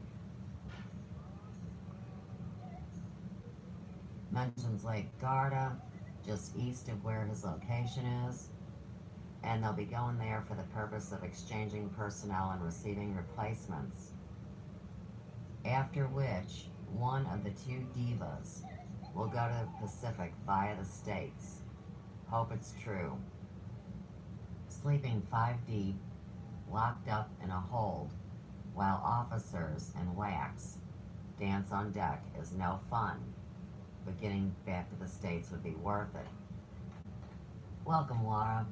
[SPEAKER 2] Mentions Lake Garda, just east of where his location is, and they'll be going there for the purpose of exchanging personnel and receiving replacements. After which, one of the two divas will go to the Pacific via the States. Hope it's true. Sleeping 5 deep, locked up in a hold, while officers and whacks dance on deck is no fun, but getting back to the States would be worth it. Welcome, Laura.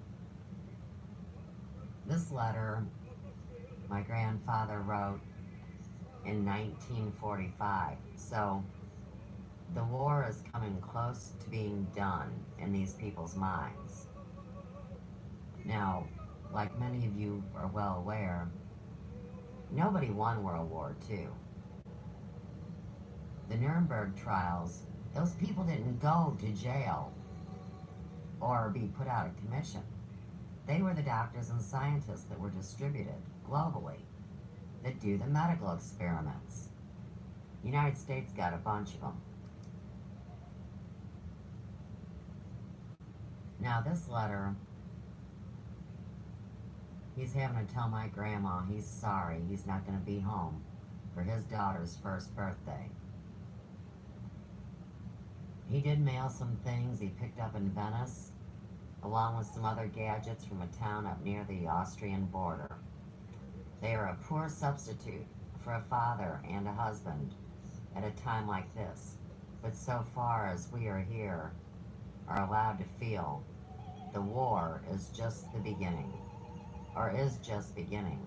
[SPEAKER 2] This letter my grandfather wrote in 1945, so the war is coming close to being done in these people's minds. Now, like many of you are well aware, Nobody won World War II. The Nuremberg trials, those people didn't go to jail or be put out of commission. They were the doctors and scientists that were distributed globally that do the medical experiments. The United States got a bunch of them. Now this letter, he's having to tell my grandma he's sorry he's not going to be home for his daughter's first birthday. He did mail some things he picked up in Venice, along with some other gadgets from a town up near the Austrian border. They are a poor substitute for a father and a husband at a time like this, but so far as we are here, are allowed to feel, the war is just the beginning, or is just beginning,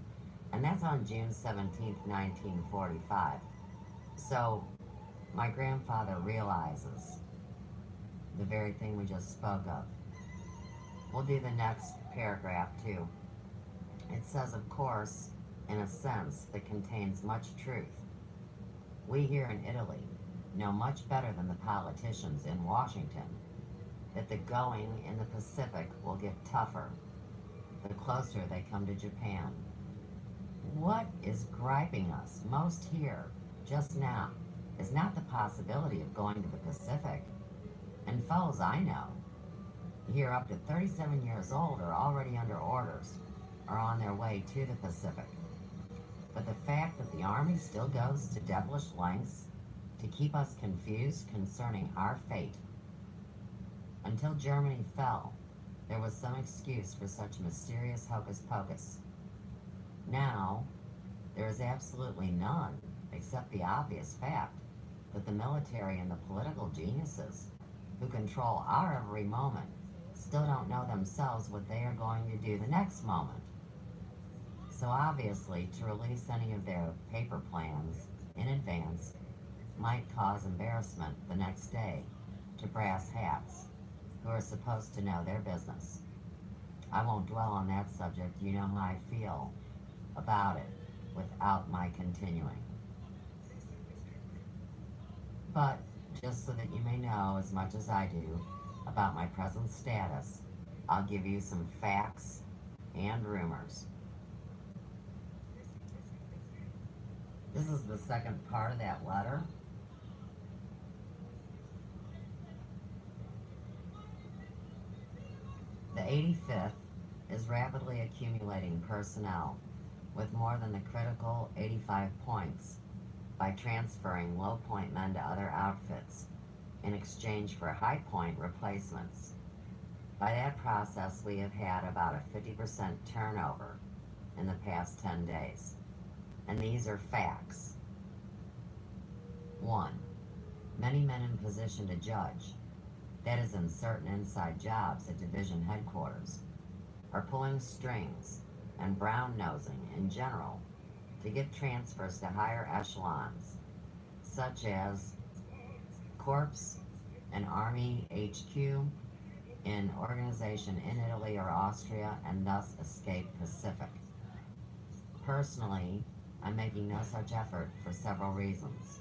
[SPEAKER 2] and that's on June 17th, 1945. So my grandfather realizes the very thing we just spoke of. We'll do the next paragraph too. It says, of course, in a sense that contains much truth. We here in Italy know much better than the politicians in Washington that the going in the Pacific will get tougher the closer they come to Japan. What is griping us most here, just now, is not the possibility of going to the Pacific. And fellows I know, here up to 37 years old, are already under orders, or on their way to the Pacific. But the fact that the Army still goes to devilish lengths to keep us confused concerning our fate. Until Germany fell, there was some excuse for such mysterious hocus pocus. Now, there is absolutely none, except the obvious fact that the military and the political geniuses who control our every moment still don't know themselves what they are going to do the next moment. So obviously, to release any of their paper plans in advance might cause embarrassment the next day to brass hats, who are supposed to know their business. I won't dwell on that subject. You know how I feel about it without my continuing. But just so that you may know as much as I do about my present status, I'll give you some facts and rumors. This is the second part of that letter. The 85th is rapidly accumulating personnel with more than the critical 85 points by transferring low point men to other outfits in exchange for high point replacements. By that process, we have had about a 50% turnover in the past 10 days. And these are facts. 1. Many men in position to judge, that is in certain inside jobs at division headquarters, are pulling strings and brown-nosing in general to get transfers to higher echelons, such as Corps and Army HQ in organization in Italy or Austria, and thus escape Pacific. Personally, I'm making no such effort for several reasons.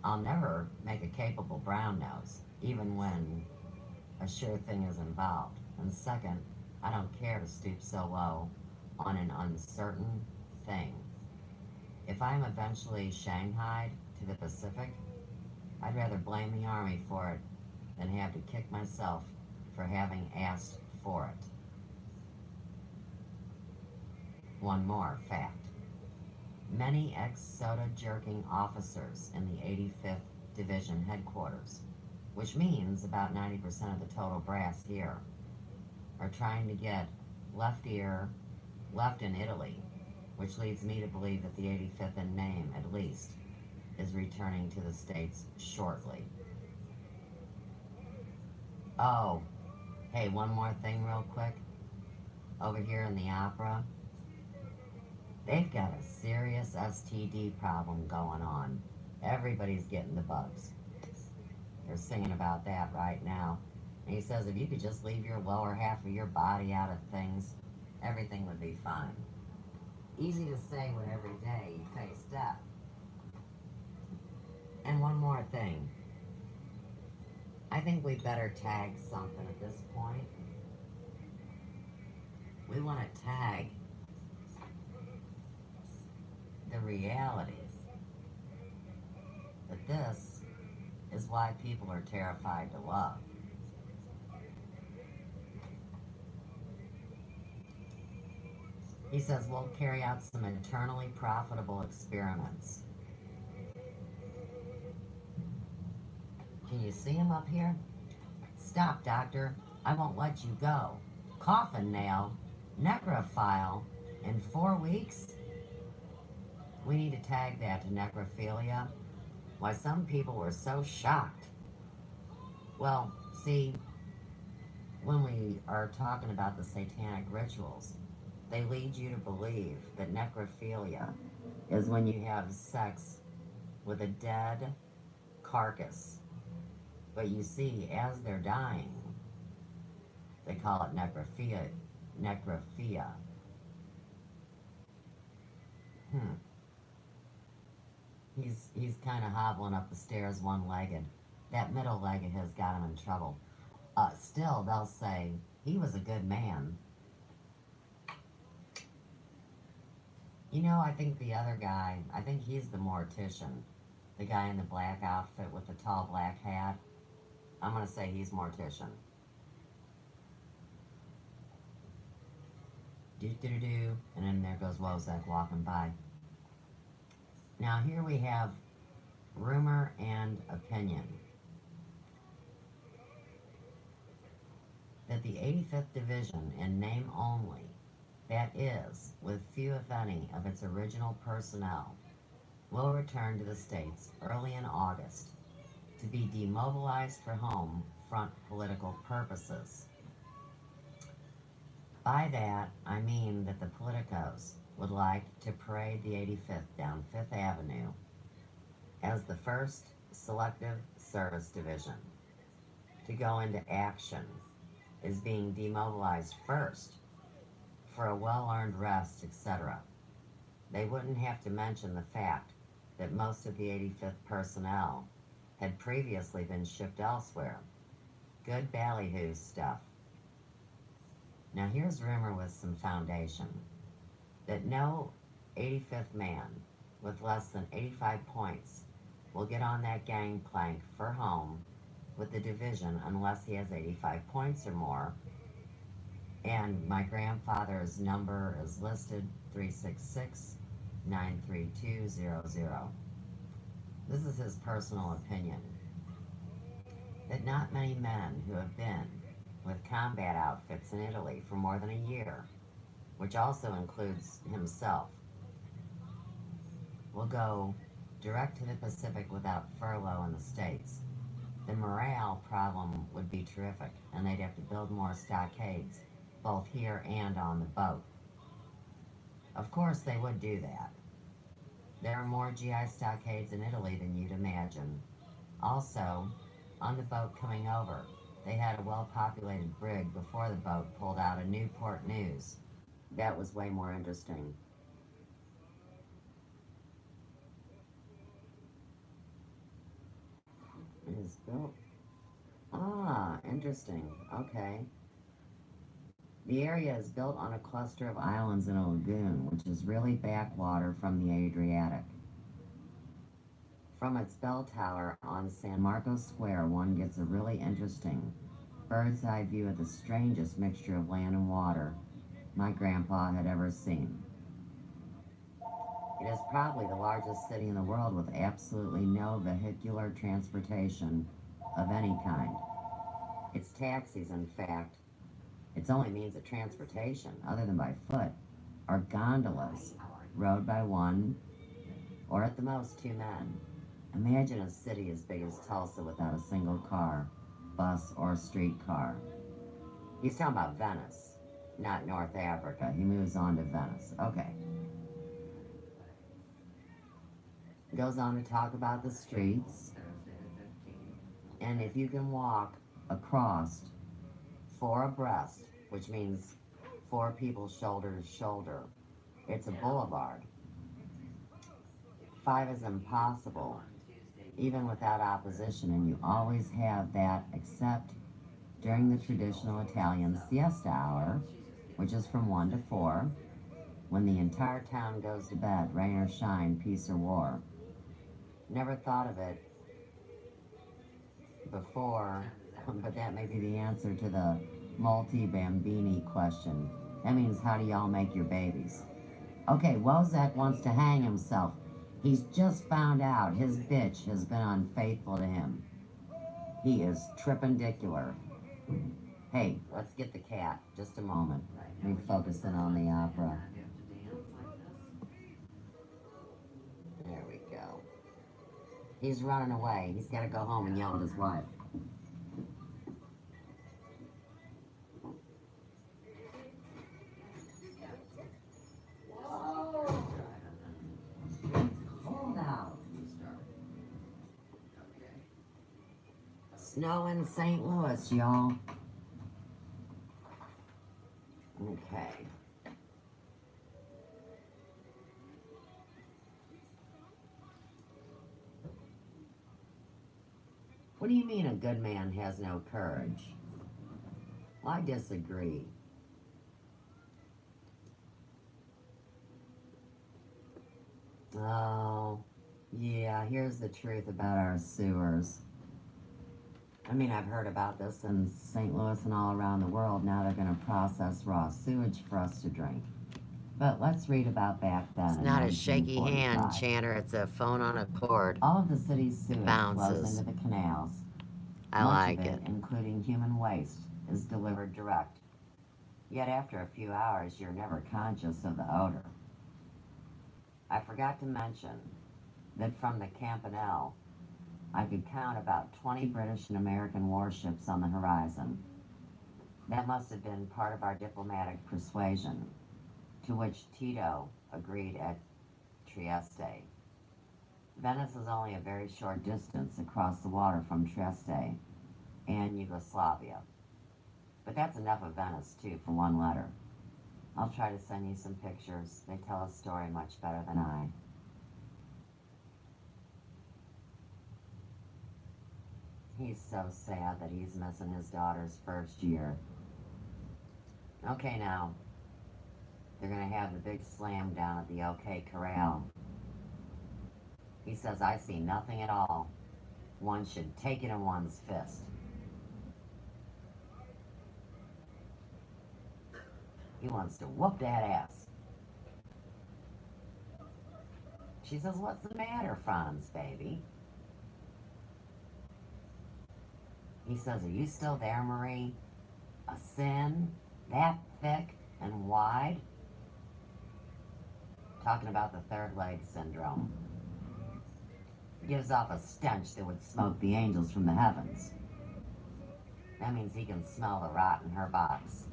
[SPEAKER 2] I'll never make a capable brown nose, even when a sure thing is involved. And second, I don't care to stoop so low on an uncertain thing. If I'm eventually shanghaied to the Pacific, I'd rather blame the Army for it than have to kick myself for having asked for it. One more fact. Many ex-soda-jerking officers in the 85th Division headquarters, which means about 90% of the total brass here, are trying to get left in Italy, which leads me to believe that the 85th in name, at least, is returning to the States shortly. Oh, hey, one more thing real quick. Over here in the opera, they've got a serious STD problem going on. Everybody's getting the bugs. They're singing about that right now. And he says if you could just leave your lower half of your body out of things, everything would be fine. easy to say when every day you face death. And one more thing. I think we better tag something at this point. We want to tag the reality that this is why people are terrified to love. He says we'll carry out some internally profitable experiments. Can you see him up here? Stop, doctor. I won't let you go. Coffin nail, necrophile, in 4 weeks? We need to tag that to necrophilia. Why some people were so shocked. Well, see, when we are talking about the satanic rituals, they lead you to believe that necrophilia is when you have sex with a dead carcass. But you see, as they're dying, they call it necrophilia. He's kind of hobbling up the stairs one-legged. That middle leg of his got him in trouble. Still, they'll say, he was a good man. You know, I think the other guy, I think he's the mortician. The guy in the black outfit with the tall black hat. I'm going to say he's mortician. Do-do-do-do. And then there goes Wozak walking by. Now here we have rumor and opinion. That the 85th Division, in name only, that is, with few if any of its original personnel, will return to the States early in August to be demobilized for home front political purposes. By that, I mean that the politicos would like to parade the 85th down 5th Avenue as the first Selective Service Division to go into action is being demobilized first for a well-earned rest, etc. They wouldn't have to mention the fact that most of the 85th personnel had previously been shipped elsewhere. Good ballyhoo stuff. Now here's rumor with some foundation, that no 85th man with less than 85 points will get on that gangplank for home with the division unless he has 85 points or more. And my grandfather's number is listed 366-93200. This is his personal opinion. That not many men who have been with combat outfits in Italy for more than a year, which also includes himself, will go direct to the Pacific without furlough in the States. The morale problem would be terrific, and they'd have to build more stockades, both here and on the boat. Of course they would do that. There are more GI stockades in Italy than you'd imagine. Also, on the boat coming over, they had a well-populated brig before the boat pulled out of Newport News. That was way more interesting. It is built. Ah, interesting. Okay. The area is built on a cluster of islands in a lagoon, which is really backwater from the Adriatic. From its bell tower on San Marcos Square, one gets a really interesting bird's eye view of the strangest mixture of land and water my grandpa had ever seen. It is probably the largest city in the world with absolutely no vehicular transportation of any kind. Its taxis, in fact, its only means of transportation, other than by foot, are gondolas, rowed by one, or at the most 2 men. Imagine a city as big as Tulsa without a single car, bus, or streetcar. He's talking about Venice, not North Africa. He moves on to Venice. Okay. Goes on to talk about the streets, and if you can walk across 4 abreast, which means 4 people shoulder to shoulder, It's a boulevard. 5 is impossible, even without opposition, and you always have that except during the traditional Italian siesta hour, which is from 1 to 4, when the entire town goes to bed, rain or shine, peace or war. Never thought of it before, but that may be the answer to the multi-bambini question. That means, how do y'all make your babies? Okay, Wozak wants to hang himself. He's just found out his bitch has been unfaithful to him. He is trippendicular. Hey, let's get the cat. Just a moment. Let me focus in on the opera. There we go. He's running away. He's got to go home and yell at his wife. Whoa! It's cold out. Snow in St. Louis, y'all. Okay. What do you mean a good man has no courage? Well, I disagree. Oh, yeah, here's the truth about our sewers. I mean, I've heard about this in St. Louis and all around the world. Now they're going to process raw sewage for us to drink. But let's read about back then.
[SPEAKER 3] It's not a shaky hand, Chanter. It's a phone on a cord.
[SPEAKER 2] All of the city's sewage flows
[SPEAKER 3] Bounces.
[SPEAKER 2] into the canals.
[SPEAKER 3] I
[SPEAKER 2] Much
[SPEAKER 3] like
[SPEAKER 2] of
[SPEAKER 3] it.
[SPEAKER 2] including human waste, is delivered direct. Yet after a few hours, you're never conscious of the odor. I forgot to mention that from the Campanile, I could count about 20 British and American warships on the horizon. That must have been part of our diplomatic persuasion, to which Tito agreed at Trieste. Venice is only a very short distance across the water from Trieste and Yugoslavia. But that's enough of Venice, too, for one letter. I'll try to send you some pictures. They tell a story much better than I. He's so sad that he's missing his daughter's first year. Okay, now, they're going to have the big slam down at the OK Corral. He says, I see nothing at all. One should take it in one's fist. He wants to whoop that ass. She says, what's the matter, Franz, baby? He says, are you still there, Marie? A sin? That thick and wide? Talking about the third leg syndrome. Gives off a stench that would smoke the angels from the heavens. That means he can smell the rot in her box.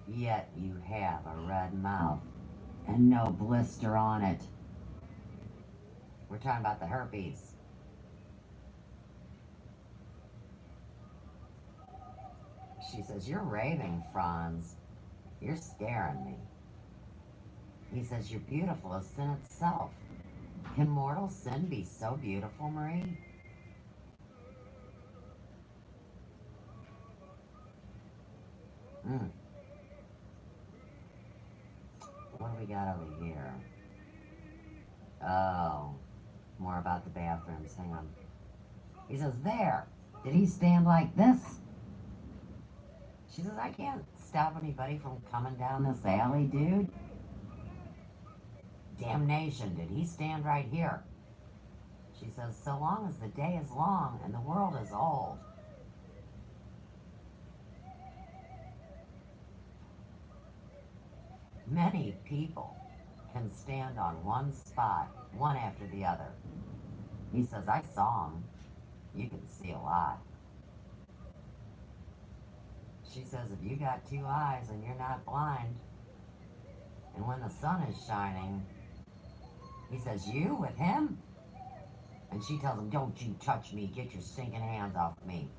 [SPEAKER 2] Yet you have a red mouth and no blister on it. We're talking about the herpes. She says, you're raving, Franz. You're scaring me. He says, you're beautiful as sin itself. Can mortal sin be so beautiful, Marie? What do we got over here? Oh, more about the bathrooms. Hang on. He says, there. Did he stand like this? She says, I can't stop anybody from coming down this alley, dude. Damnation, did he stand right here? She says, so long as the day is long and the world is old. Many people can stand on one spot, one after the other. He says, I saw him. You can see a lot. She says, if you got two eyes and you're not blind, and when the sun is shining, he says, you with him? And she tells him, don't you touch me. Get your stinking hands off me.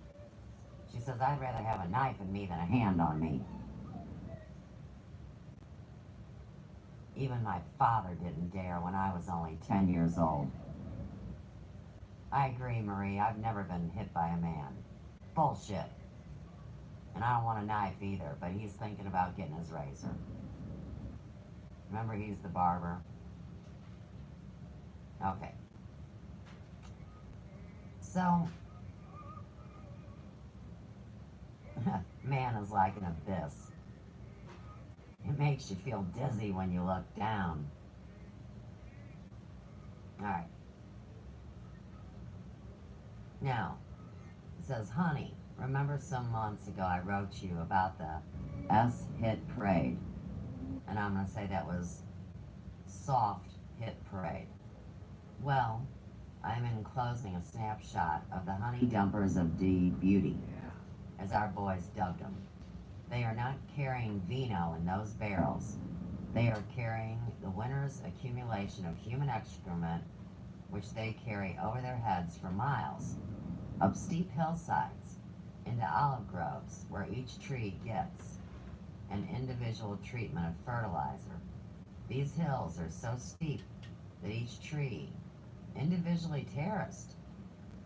[SPEAKER 3] She says, I'd rather have a knife in me than a hand on me. Even my father didn't dare when I was only 10 years old. I agree, Marie. I've never been hit by a man. Bullshit. And I don't want a knife either, but he's thinking about getting his razor. Remember, he's the barber. Okay. So, man is like an abyss. It makes you feel dizzy when you look down. Alright. Now, it says, honey, remember some months ago I wrote you about the S-Hit Parade? And I'm going to say that was Soft Hit Parade. Well, I'm enclosing a snapshot of the honey dumpers of D Beauty, as our boys dubbed them. They are not carrying vino in those barrels. They are carrying the winter's accumulation of human excrement, which they carry over their heads for miles, up steep hillsides, into olive groves, where each tree gets an individual treatment of fertilizer. These hills are so steep that each tree, individually terraced,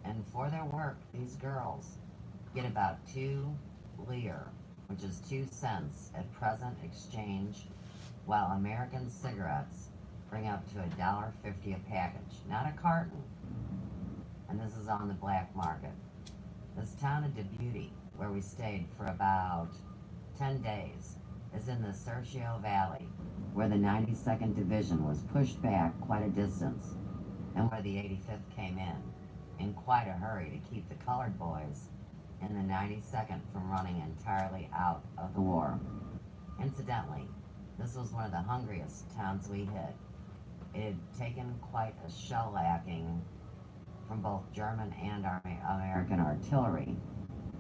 [SPEAKER 3] and for their work, these girls get about 2 lire, which is 2 cents at present exchange, while American cigarettes bring up to $1.50 a package, not a carton. And this is on the black market. This town of Beauty, where we stayed for about 10 days, is in the Sergio Valley, where the 92nd Division was pushed back quite a distance, and where the 85th came in quite a hurry to keep the colored boys in the 92nd from running entirely out of the war. Incidentally, this was one of the hungriest towns we hit. It had taken quite a shellacking from both German and American artillery.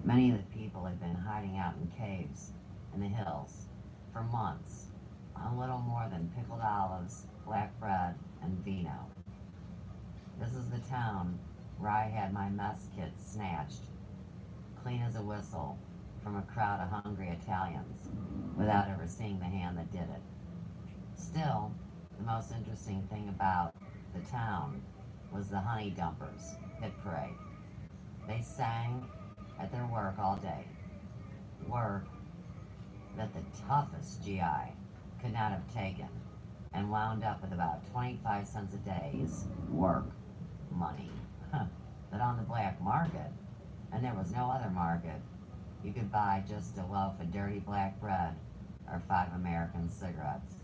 [SPEAKER 3] Many of the people had been hiding out in caves in the hills for months on little more than pickled olives, black bread, and vino. This is the town where I had my mess kit snatched, clean as a whistle, from a crowd of hungry Italians, without ever seeing the hand that did it. Still, the most interesting thing about the town was the honey dumpers hit parade. They sang at their work all day, work that the toughest GI could not have taken, and wound up with about 25 cents a day's work money. But on the black market, and there was no other market, you could buy just a loaf of dirty black bread or 5 American cigarettes.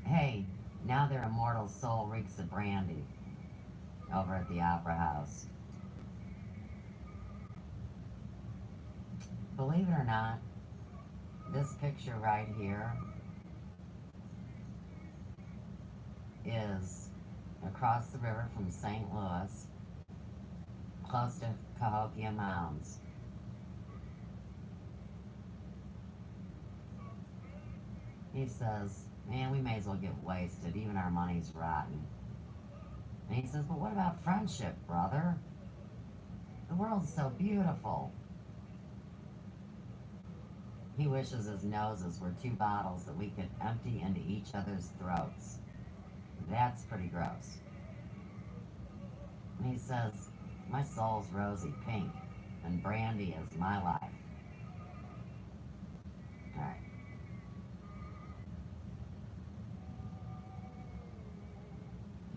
[SPEAKER 3] Hey, now their immortal soul reeks of brandy over at the Opera House. Believe it or not, this picture right here is across the river from St. Louis, close to Cahokia Mounds. He says, man, we may as well get wasted, even our money's rotten. And he says, but what about friendship, brother? The world's so beautiful. He wishes his noses were 2 bottles that we could empty into each other's throats. That's pretty gross. And he says, my soul's rosy pink, and brandy is my life. Alright.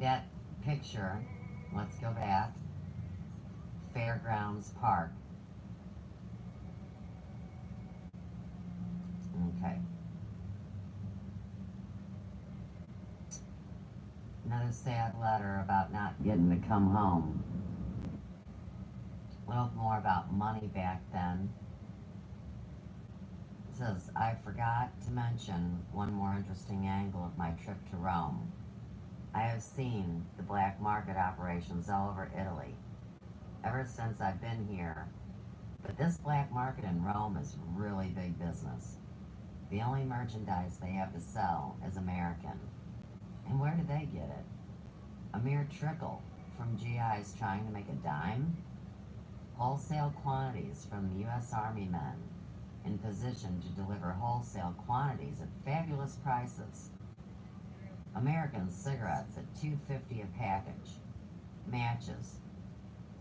[SPEAKER 3] That picture, let's go back. Fairgrounds Park. Okay. Another sad letter about not getting to come home. A little more about money back then. It says, I forgot to mention one more interesting angle of my trip to Rome. I have seen the black market operations all over Italy ever since I've been here, but this black market in Rome is really big business. The only merchandise they have to sell is American. And where do they get it? A mere trickle from GIs trying to make a dime? Wholesale quantities from the U.S. Army men in position to deliver wholesale quantities at fabulous prices. American cigarettes at $2.50 a package. Matches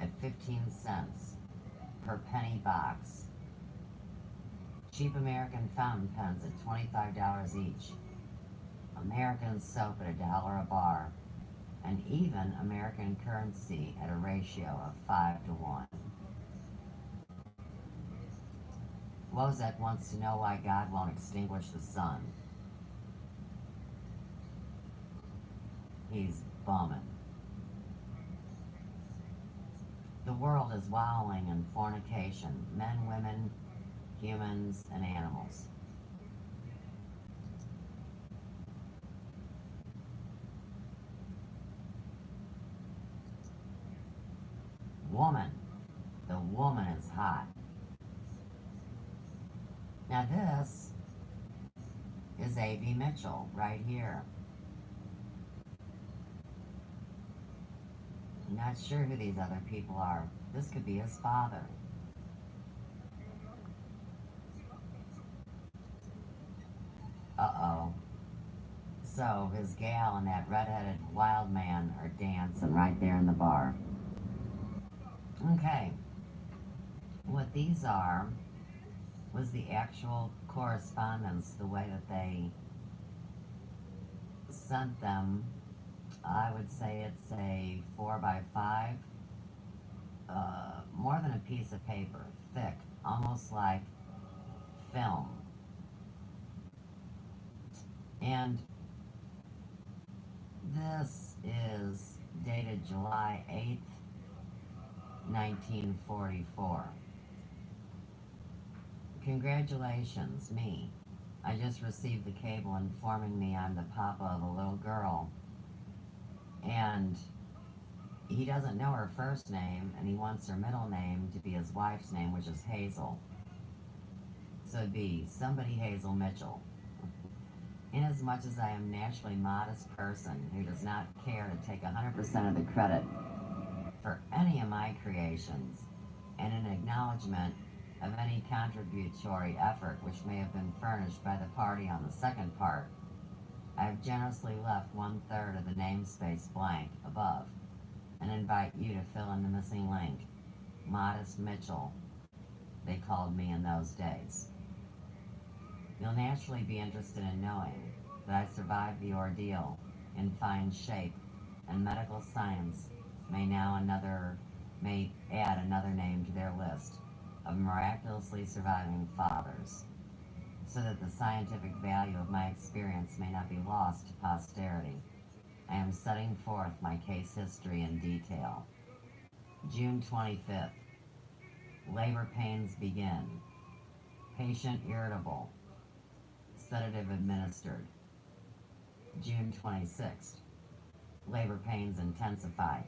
[SPEAKER 3] at 15 cents per penny box. Cheap American fountain pens at $25 each. American soap at $1 a bar. And even American currency at a ratio of 5 to 1. Wozek wants to know why God won't extinguish the sun. He's bumming. The world is wallowing in fornication, men, women, humans, and animals. Woman. The woman is hot. Now this is A.B. Mitchell right here. I'm not sure who these other people are. This could be his father. Uh-oh. So his gal and that red-headed wild man are dancing right there in the bar. Okay. What these are was the actual correspondence, the way that they sent them. I would say it's a 4x5, more than a piece of paper, thick, almost like film. And this is dated July 8th, 1944. Congratulations, me. I just received the cable informing me I'm the papa of a little girl. And he doesn't know her first name, and he wants her middle name to be his wife's name, which is Hazel. So it'd be somebody Hazel Mitchell. Inasmuch as I am a naturally modest person who does not care to take 100% of the credit for any of my creations, and in acknowledgement of any contributory effort which may have been furnished by the party on the second part, I have generously left 1/3 of the namespace blank above, and invite you to fill in the missing link. Modest Mitchell, they called me in those days. You'll naturally be interested in knowing that I survived the ordeal in fine shape, and medical science may add another name to their list of miraculously surviving fathers, so that the scientific value of my experience may not be lost to posterity. I am setting forth my case history in detail. June 25th. Labor pains begin. Patient irritable. Sedative administered. June 26th. Labor pains intensify.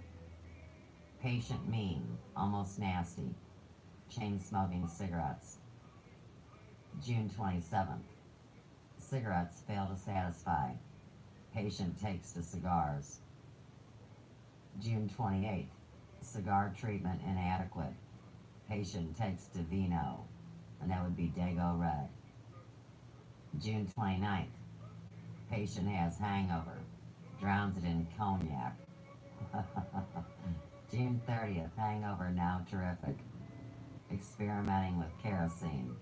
[SPEAKER 3] Patient mean, almost nasty. Chain smoking cigarettes. June 27th. Cigarettes fail to satisfy. Patient takes to cigars. June 28th. Cigar treatment inadequate. Patient takes to vino, and that would be Dago Red. June 29th. Patient has hangover. Drowns it in cognac. June 30th. Hangover now terrific. Experimenting with kerosene.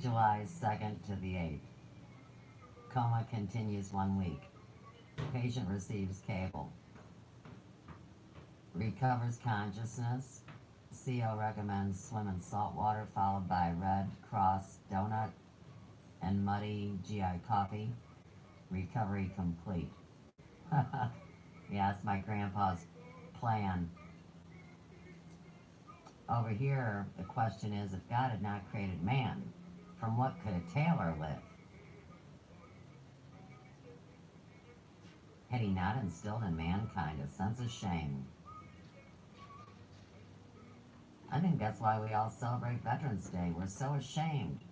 [SPEAKER 3] July 2nd to the 8th. Coma continues 1 week. Patient receives cable. Recovers consciousness. CO recommends swim in salt water followed by Red Cross donut and muddy GI coffee. Recovery complete. Yeah, that's my grandpa's plan. Over here, the question is, if God had not created man, from what could a tailor live? Had he not instilled in mankind a sense of shame? I think that's why we all celebrate Veterans Day. We're so ashamed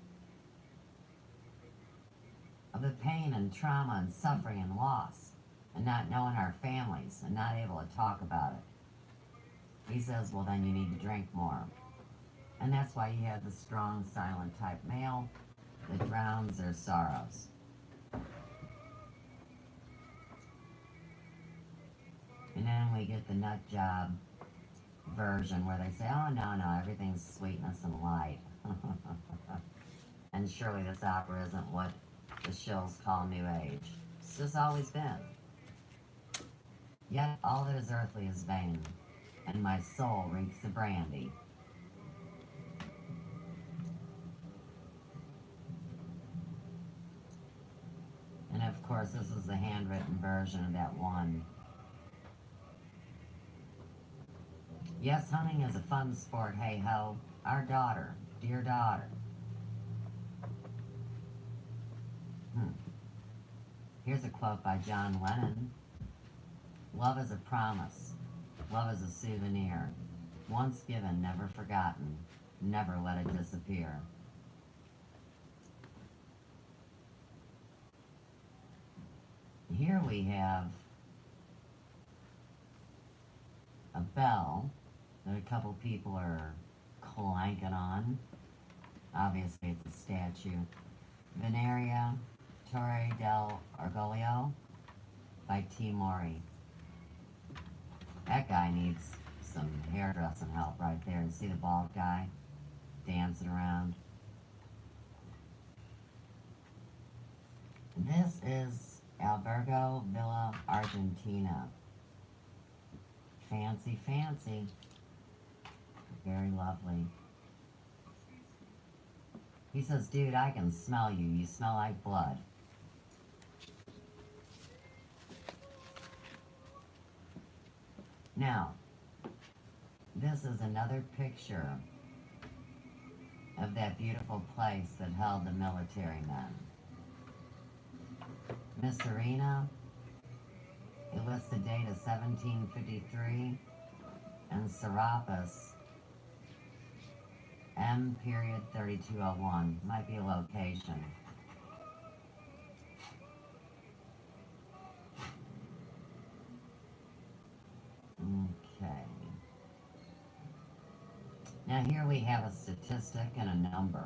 [SPEAKER 3] of the pain and trauma and suffering and loss and not knowing our families and not able to talk about it. He says, well, then you need to drink more. And that's why you have the strong, silent type male that drowns their sorrows. And then we get the nut job version where they say, oh, no, everything's sweetness and light. And surely this opera isn't what the shills call New Age. It's just always been. Yet all that is earthly is vain, and my soul reeks of brandy. And of course, this is the handwritten version of that one. Yes, hunting is a fun sport, hey ho. Our daughter, dear daughter. Here's a quote by John Lennon. Love is a promise. Love is a souvenir. Once given, never forgotten. Never let it disappear. Here we have a bell that a couple people are clanking on. Obviously, it's a statue. Veneria Torre del Orgoglio by T. Mori. That guy needs some hairdressing help right there. You see the bald guy dancing around? This is Albergo Villa Argentina. Fancy, fancy. Very lovely. He says, dude, I can smell you. You smell like blood. Now, this is another picture of that beautiful place that held the military men. Miss Serena, it lists the date of 1753, and Serapis, M. period 3201, might be a location. Okay. Now here we have a statistic and a number.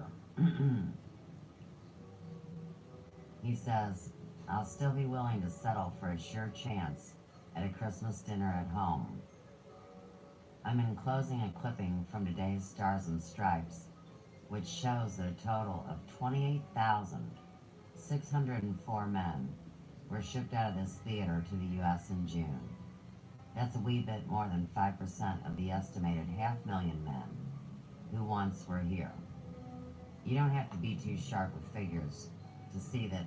[SPEAKER 3] He says, I'll still be willing to settle for a sure chance at a Christmas dinner at home. I'm enclosing a clipping from today's Stars and Stripes, which shows that a total of 28,604 men were shipped out of this theater to the U.S. in June. That's a wee bit more than 5% of the estimated 500,000 men who once were here. You don't have to be too sharp with figures to see that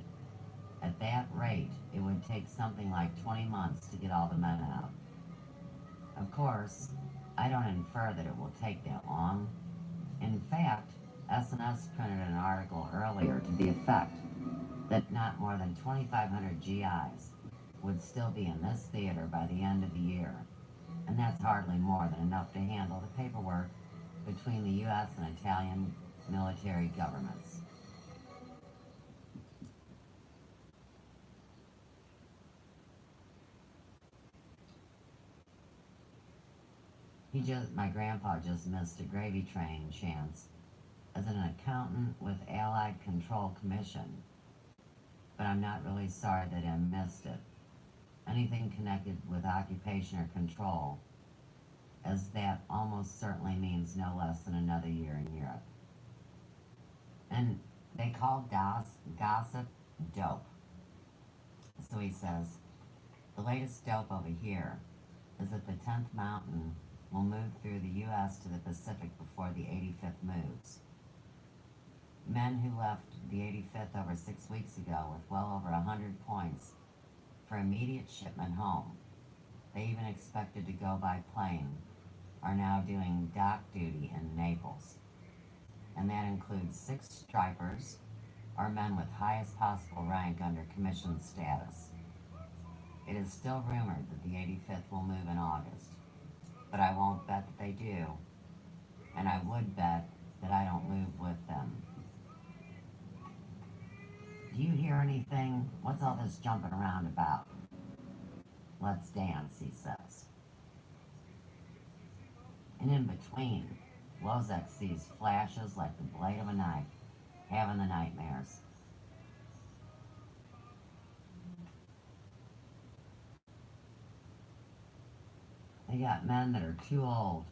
[SPEAKER 3] at that rate, it would take something like 20 months to get all the men out. Of course, I don't infer that it will take that long. In fact, SNS printed an article earlier to the effect that not more than 2,500 GIs would still be in this theater by the end of the year, and that's hardly more than enough to handle the paperwork between the U.S. and Italian military governments. My grandpa just missed a gravy train chance as an accountant with Allied Control Commission, but I'm not really sorry that I missed it. Anything connected with occupation or control, as that almost certainly means no less than another year in Europe. And they call gossip dope. So he says, the latest dope over here is that the 10th mountain will move through the U.S. to the Pacific before the 85th moves. Men who left the 85th over 6 weeks ago with well over 100 points for immediate shipment home, they even expected to go by plane, are now doing dock duty in Naples. And that includes 6 stripers, or men with highest possible rank under commission status. It is still rumored that the 85th will move in August, but I won't bet that they do, and I would bet that I don't move with them. Do you hear anything? What's all this jumping around about? Let's dance, he says. And in between, Wozek sees flashes like the blade of a knife, having the nightmares. They got men that are too old,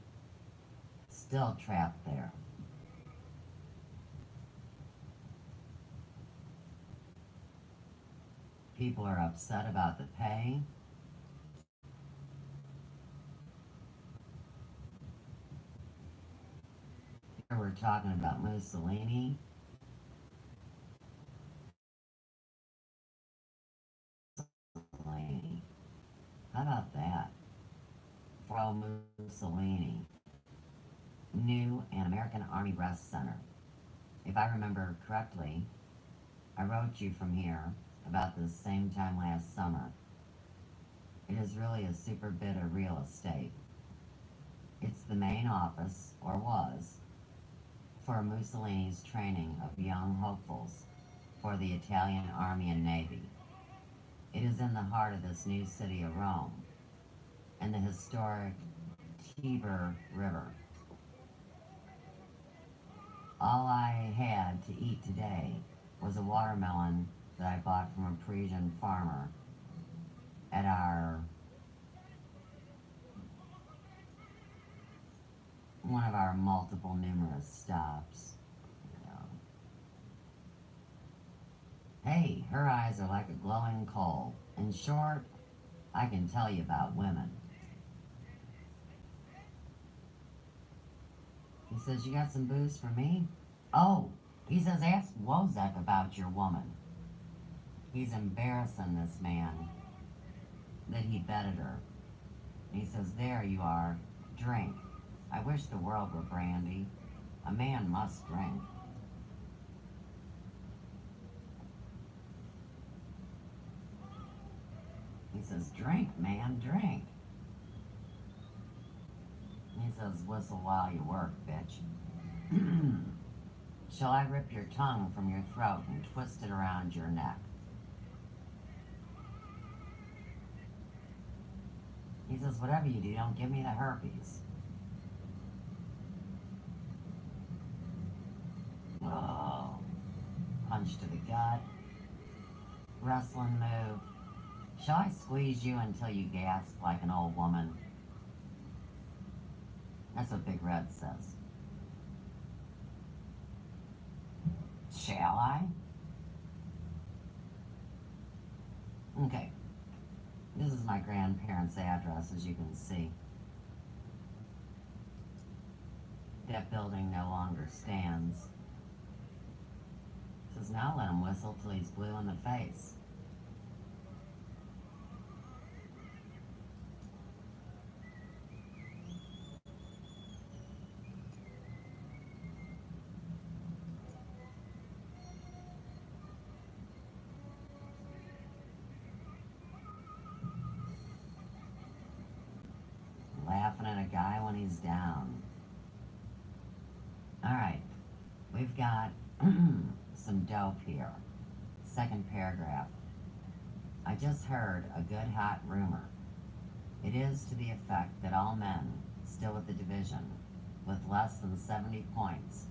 [SPEAKER 3] still trapped there. People are upset about the pay. Here we're talking about Mussolini. Mussolini. How about that? Throw Mussolini. New and American Army Rest Center. If I remember correctly, I wrote you from here about this same time last summer. It is really a super bit of real estate. It's the main office, or was, for Mussolini's training of young hopefuls for the Italian Army and Navy. It is in the heart of this new city of Rome and the historic Tiber River. All I had to eat today was a watermelon that I bought from a Parisian farmer at one of our multiple numerous stops. You know. Hey, her eyes are like a glowing coal. In short, I can tell you about women. He says, you got some booze for me? Oh, he says, ask Wozek about your woman. He's embarrassing this man that he betted her. He says, there you are, drink. I wish the world were brandy. A man must drink. He says, drink, man, drink. He says, whistle while you work, bitch. Shall I rip your tongue from your throat and twist it around your neck? He says, whatever you do, don't give me the herpes. Oh, punch to the gut. Wrestling move. Shall I squeeze you until you gasp like an old woman? That's what Big Red says. Shall I? Okay. This is my grandparents' address, as you can see. That building no longer stands. It says, now let him whistle till he's blue in the face. Laughing at a guy when he's down. Alright, we've got some dope here. Second paragraph. I just heard a good hot rumor. It is to the effect that all men still with the division with less than 70 points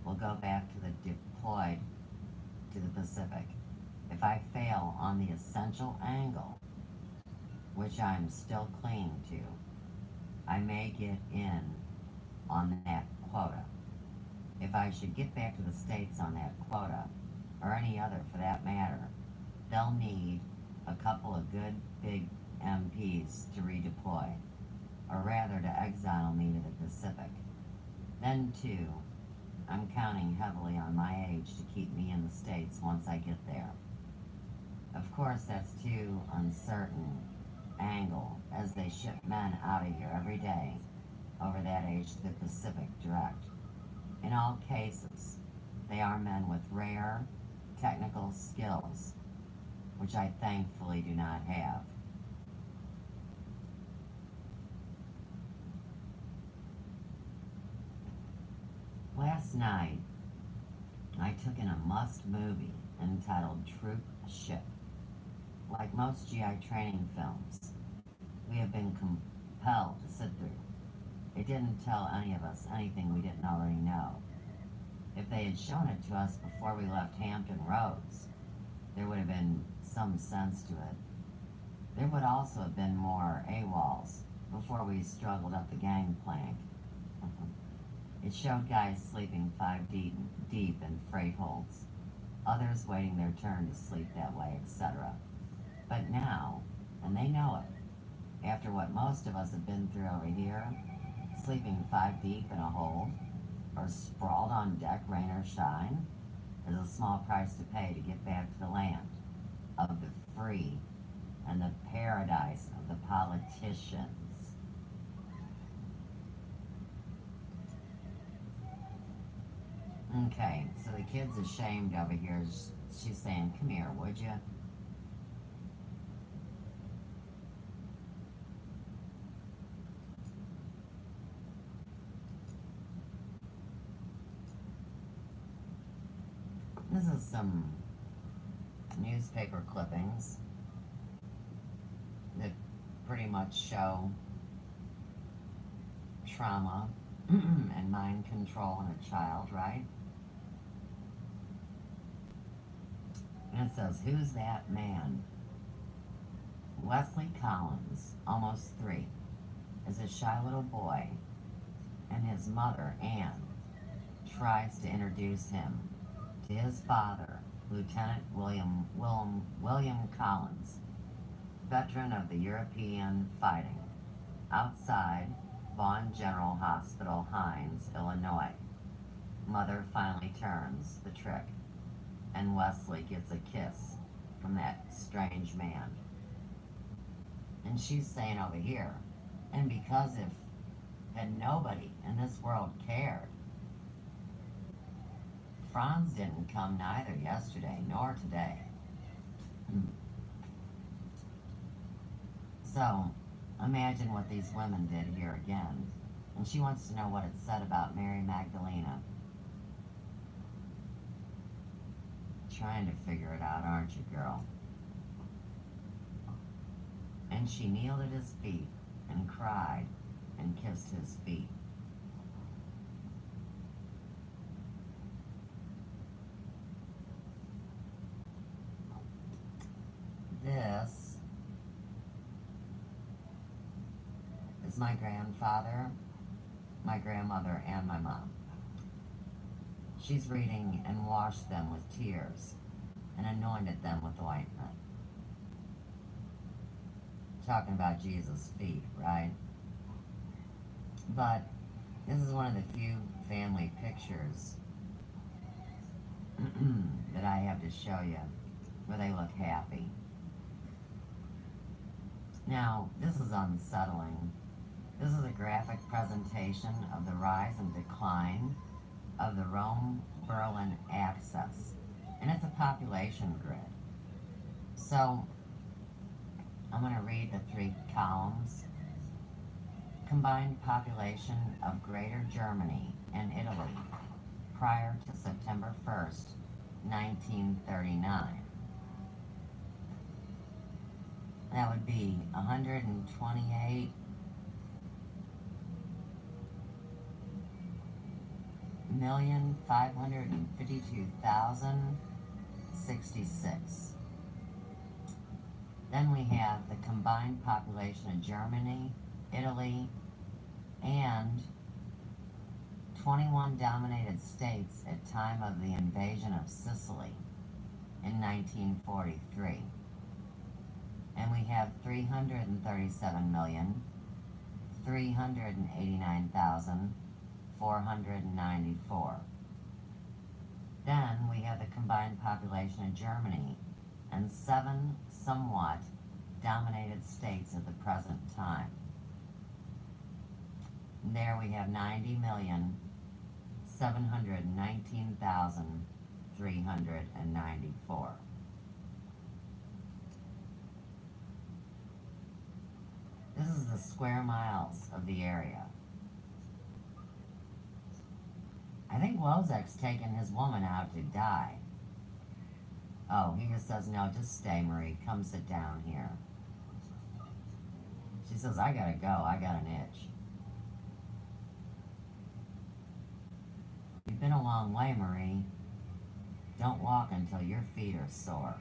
[SPEAKER 3] will go back to the deployed to the Pacific. If I fail on the essential angle, which I'm still clinging to, I may get in on that quota. If I should get back to the States on that quota, or any other for that matter, they'll need a couple of good big MPs to redeploy, or rather to exile me to the Pacific. Then too, I'm counting heavily on my age to keep me in the States once I get there. Of course, that's too uncertain angle, as they ship men out of here every day over that age to the Pacific direct. In all cases, they are men with rare technical skills, which I thankfully do not have. Last night, I took in a must movie entitled Troop Ship. Like most GI training films, we have been compelled to sit through. It didn't tell any of us anything we didn't already know. If they had shown it to us before we left Hampton Roads, there would have been some sense to it. There would also have been more AWOLs before we struggled up the gangplank. It showed guys sleeping 5 deep in freight holds, others waiting their turn to sleep that way, etc. But now, and they know it, after what most of us have been through over here, sleeping 5 deep in a hold, or sprawled on deck, rain or shine, is a small price to pay to get back to the land of the free and the paradise of the politicians. Okay, so the kid's ashamed over here. She's saying, come here, would you? This is some newspaper clippings that pretty much show trauma and mind control in a child, right? And it says, who's that man? Wesley Collins, almost 3, is a shy little boy, and his mother, Anne, tries to introduce him to his father, Lieutenant William Collins, veteran of the European fighting, outside Vaughan General Hospital, Hines, Illinois. Mother finally turns the trick, and Wesley gets a kiss from that strange man. And she's saying over here, and because if nobody in this world cared, Franz didn't come neither yesterday nor today. So, imagine what these women did here again. And she wants to know what it said about Mary Magdalena. Trying to figure it out, aren't you, girl? And she kneeled at his feet and cried and kissed his feet. This is my grandfather, my grandmother, and my mom. She's reading and washed them with tears and anointed them with ointment. Talking about Jesus' feet, right? But this is one of the few family pictures that I have to show you where they look happy. Now, this is unsettling. This is a graphic presentation of the rise and decline of the Rome-Berlin axis, and it's a population grid. So, I'm going to read the 3 columns. Combined population of Greater Germany and Italy prior to September 1st, 1939. That would be 128,552,066. Then we have the combined population of Germany, Italy, and 21 dominated states at time of the invasion of Sicily in 1943. And we have 337,389,494. Then we have the combined population of Germany and 7 somewhat dominated states at the present time. And there we have 90,719,394. This is the square miles of the area. I think Lozek's taking his woman out to die. Oh, he just says, no, just stay, Marie. Come sit down here. She's says, I gotta go, I got an itch. You've been a long way, Marie. Don't walk until your feet are sore.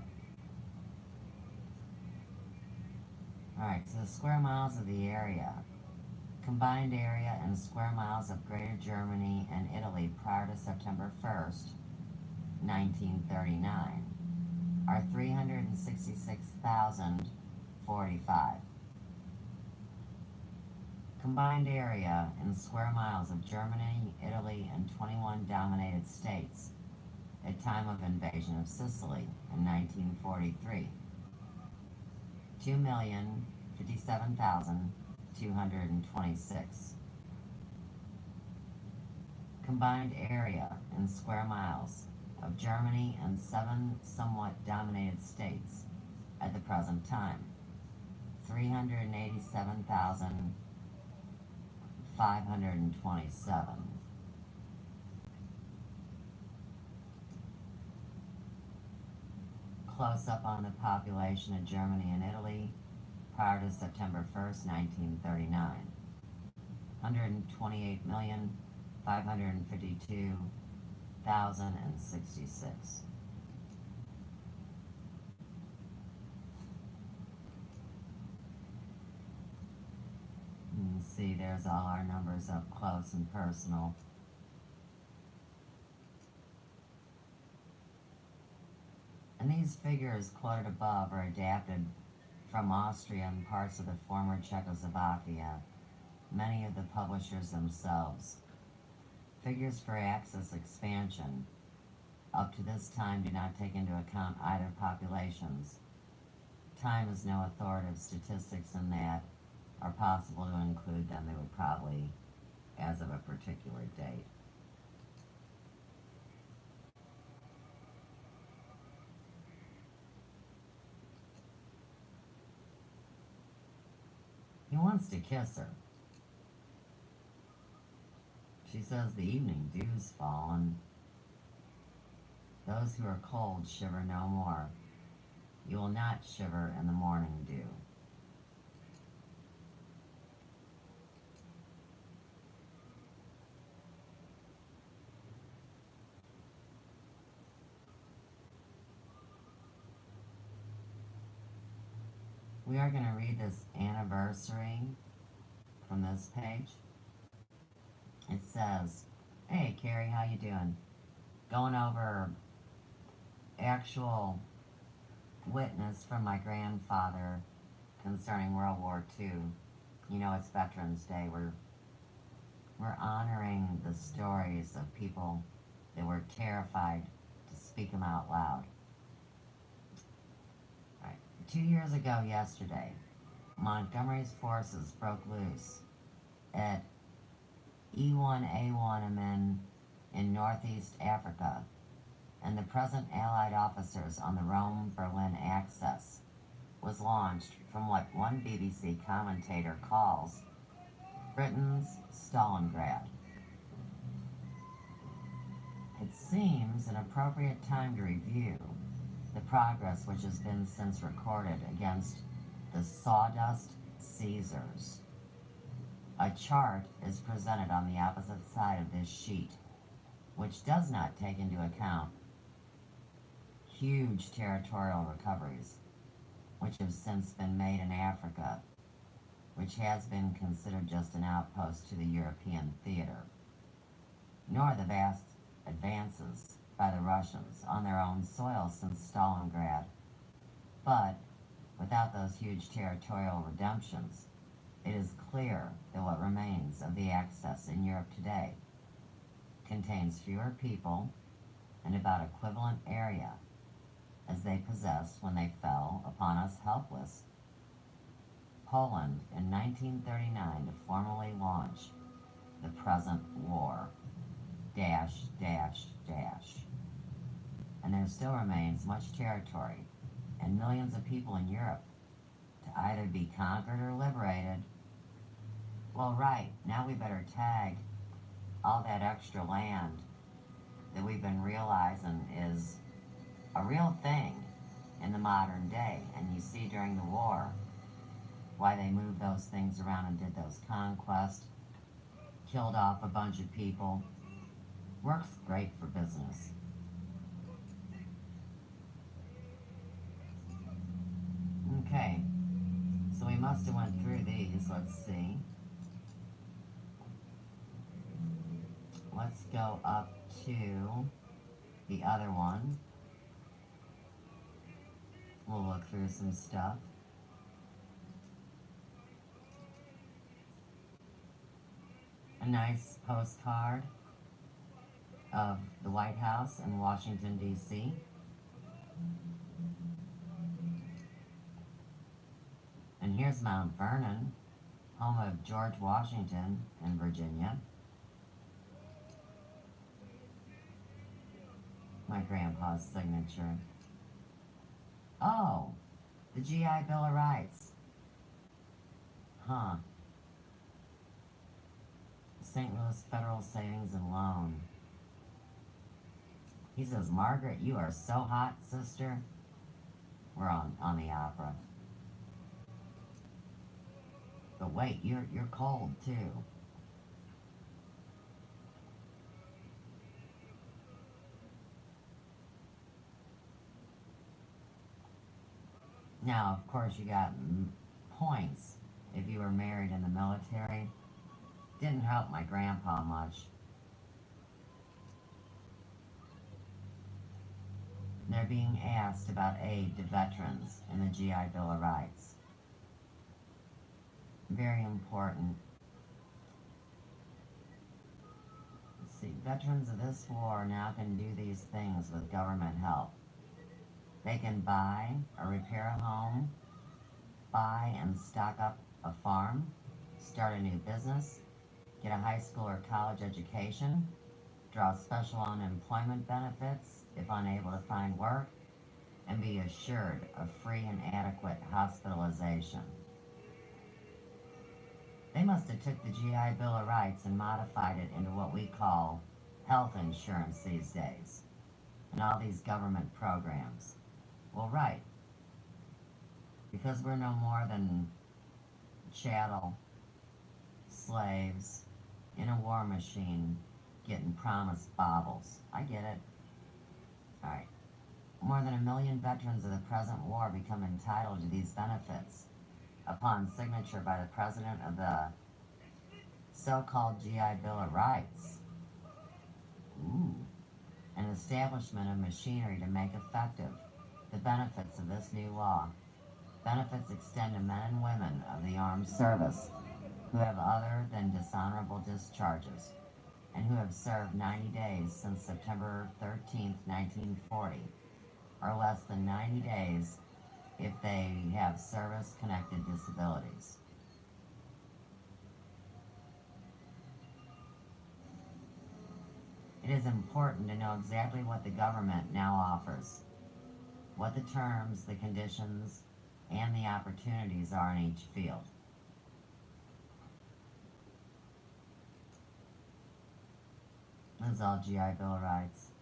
[SPEAKER 3] Alright, so the square miles of the area. Combined area and square miles of Greater Germany and Italy prior to September 1st, 1939 are 366,045. Combined area in square miles of Germany, Italy, and 21 dominated states at time of invasion of Sicily in 1943. 2,057,226. Combined area in square miles of Germany and 7 somewhat dominated states at the present time. 387,527. Close up on the population of Germany and Italy prior to September 1st, 1939. 128,552,066. You can see there's all our numbers up close and personal. And these figures quoted above are adapted from Austria and parts of the former Czechoslovakia, many of the publishers themselves. Figures for Axis expansion up to this time do not take into account either populations. Time is no authoritative statistics in that are possible to include them. They would probably as of a particular date. He wants to kiss her. She says the evening dew's fallen. Those who are cold shiver no more. You will not shiver in the morning dew. We are going to read this anniversary from this page. It says, "Hey Carrie, how you doing? Going over actual witness from my grandfather concerning World War II. You know, it's Veterans Day. We're honoring the stories of people that were terrified to speak them out loud. 2 years ago yesterday, Montgomery's forces broke loose at E1A1 in northeast Africa, and the present Allied officers on the Rome-Berlin axis was launched from what one BBC commentator calls Britain's Stalingrad. It seems an appropriate time to review the progress which has been since recorded against the sawdust Caesars. A chart is presented on the opposite side of this sheet, which does not take into account huge territorial recoveries which have since been made in Africa, which has been considered just an outpost to the European theater, nor the vast advances by the Russians on their own soil since Stalingrad. But without those huge territorial redemptions, it is clear that what remains of the Axis in Europe today contains fewer people and about equivalent area as they possessed when they fell upon us helpless. Poland in 1939 to formally launch the present war, dash, dash, dash. And there still remains much territory and millions of people in Europe to either be conquered or liberated. Well, right, now we better tag all that extra land that we've been realizing is a real thing in the modern day. And you see during the war why they moved those things around and did those conquests, killed off a bunch of people. Works great for business. Okay, so we must have went through these. Let's see. Let's go up to the other one. We'll look through some stuff. A nice postcard of the White House in Washington, D.C. And here's Mount Vernon, home of George Washington in Virginia. My grandpa's signature. Oh, the GI Bill of Rights. Huh. St. Louis Federal Savings and Loan. He says, Margaret, you are so hot, sister. We're on the opera. But wait, you're cold too. Now, of course, you got points if you were married in the military. Didn't help my grandpa much. They're being asked about aid to veterans in the GI Bill of Rights. Very important. Let's see, veterans of this war now can do these things with government help. They can buy or repair a home, buy and stock up a farm, start a new business, get a high school or college education, draw special unemployment benefits if unable to find work, and be assured of free and adequate hospitalization. They must have took the GI Bill of Rights and modified it into what we call health insurance these days, and all these government programs. Well, right, because we're no more than chattel, slaves, in a war machine, getting promised baubles. I get it. Alright. More than 1 million veterans of the present war become entitled to these benefits upon signature by the President of the so-called GI Bill of Rights. Ooh. An establishment of machinery to make effective the benefits of this new law. Benefits extend to men and women of the armed service who have other than dishonorable discharges and who have served 90 days since September 13th, 1940, or less than 90 days if they have service-connected disabilities. It is important to know exactly what the government now offers, what the terms, the conditions, and the opportunities are in each field. This is all GI Bill of Rights.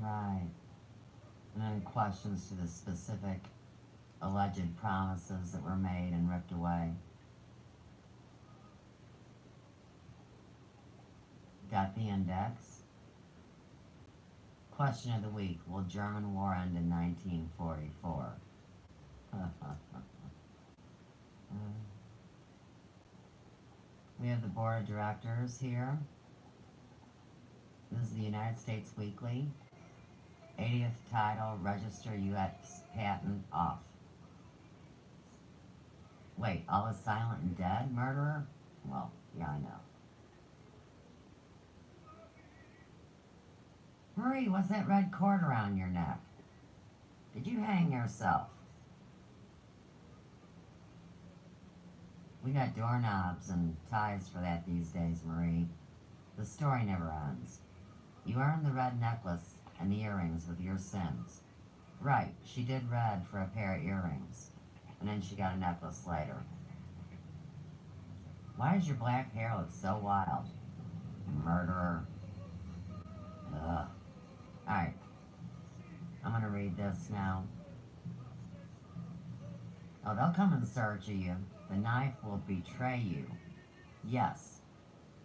[SPEAKER 3] Right. And then questions to the specific alleged promises that were made and ripped away. Got the index. Question of the week. Will German war end in 1944? We have the board of directors here. This is the United States Weekly. 80th title, Register U.S. Patent off. Wait, all is silent and dead, murderer? Well, yeah, I know. Marie, what's that red cord around your neck? Did you hang yourself? We got doorknobs and ties for that these days, Marie. The story never ends. You earned the red necklace and the earrings with your sins. Right, she did red for a pair of earrings, and then she got a necklace later. Why does your black hair look so wild? Murderer. Ugh. Alright. I'm gonna read this now. Oh, they'll come in search of you. The knife will betray you. Yes.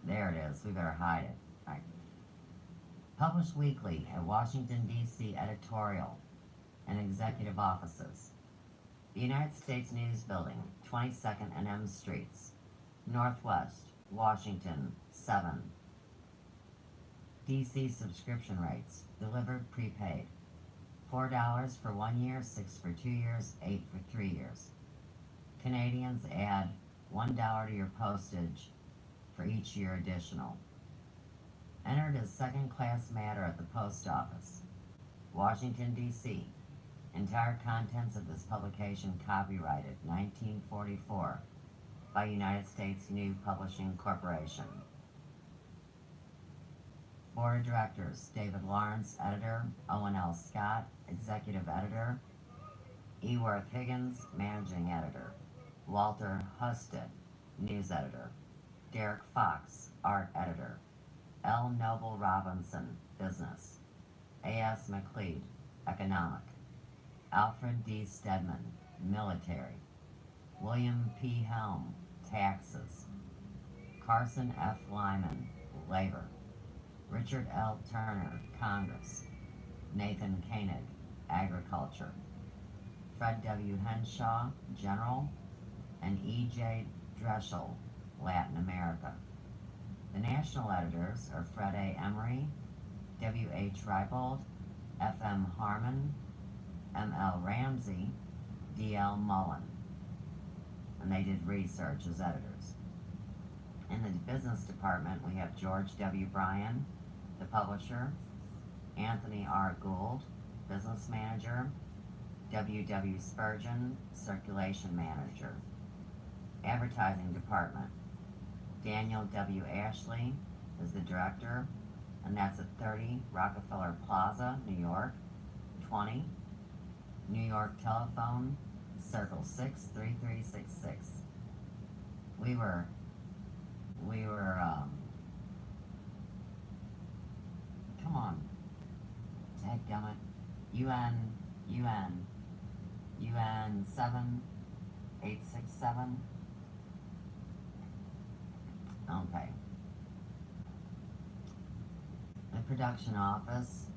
[SPEAKER 3] There it is. We better hide it. Alright. Published weekly at Washington, D.C. editorial and executive offices. The United States News Building, 22nd and M Streets, Northwest, Washington, 7. DC subscription rates, delivered prepaid. $4 for 1 year, 6 for 2 years, 8 for 3 years. Canadians add $1 to your postage for each year additional. Entered as second-class matter at the post office. Washington, D.C. Entire contents of this publication copyrighted 1944 by United States New Publishing Corporation. Board of Directors, David Lawrence, Editor, Owen L. Scott, Executive Editor, Eworth Higgins, Managing Editor, Walter Husted, News Editor, Derek Fox, Art Editor, L. Noble Robinson, Business, A.S. McLeod, Economic, Alfred D. Stedman, Military, William P. Helm, Taxes, Carson F. Lyman, Labor, Richard L. Turner, Congress, Nathan Koenig, Agriculture, Fred W. Henshaw, General, and E. J. Dreschel, Latin America. The national editors are Fred A. Emery, W. H. Reibold, F. M. Harmon, M. L. Ramsey, D. L. Mullen. And they did research as editors. In the business department, we have George W. Bryan, the publisher, Anthony R. Gould, business manager, W. W. Spurgeon, circulation manager. Advertising department, Daniel W. Ashley is the director, and that's at 30 Rockefeller Plaza, New York, 20, New York telephone, circle 63366. We were, come on, dadgummit, UN 7867. Okay. The production office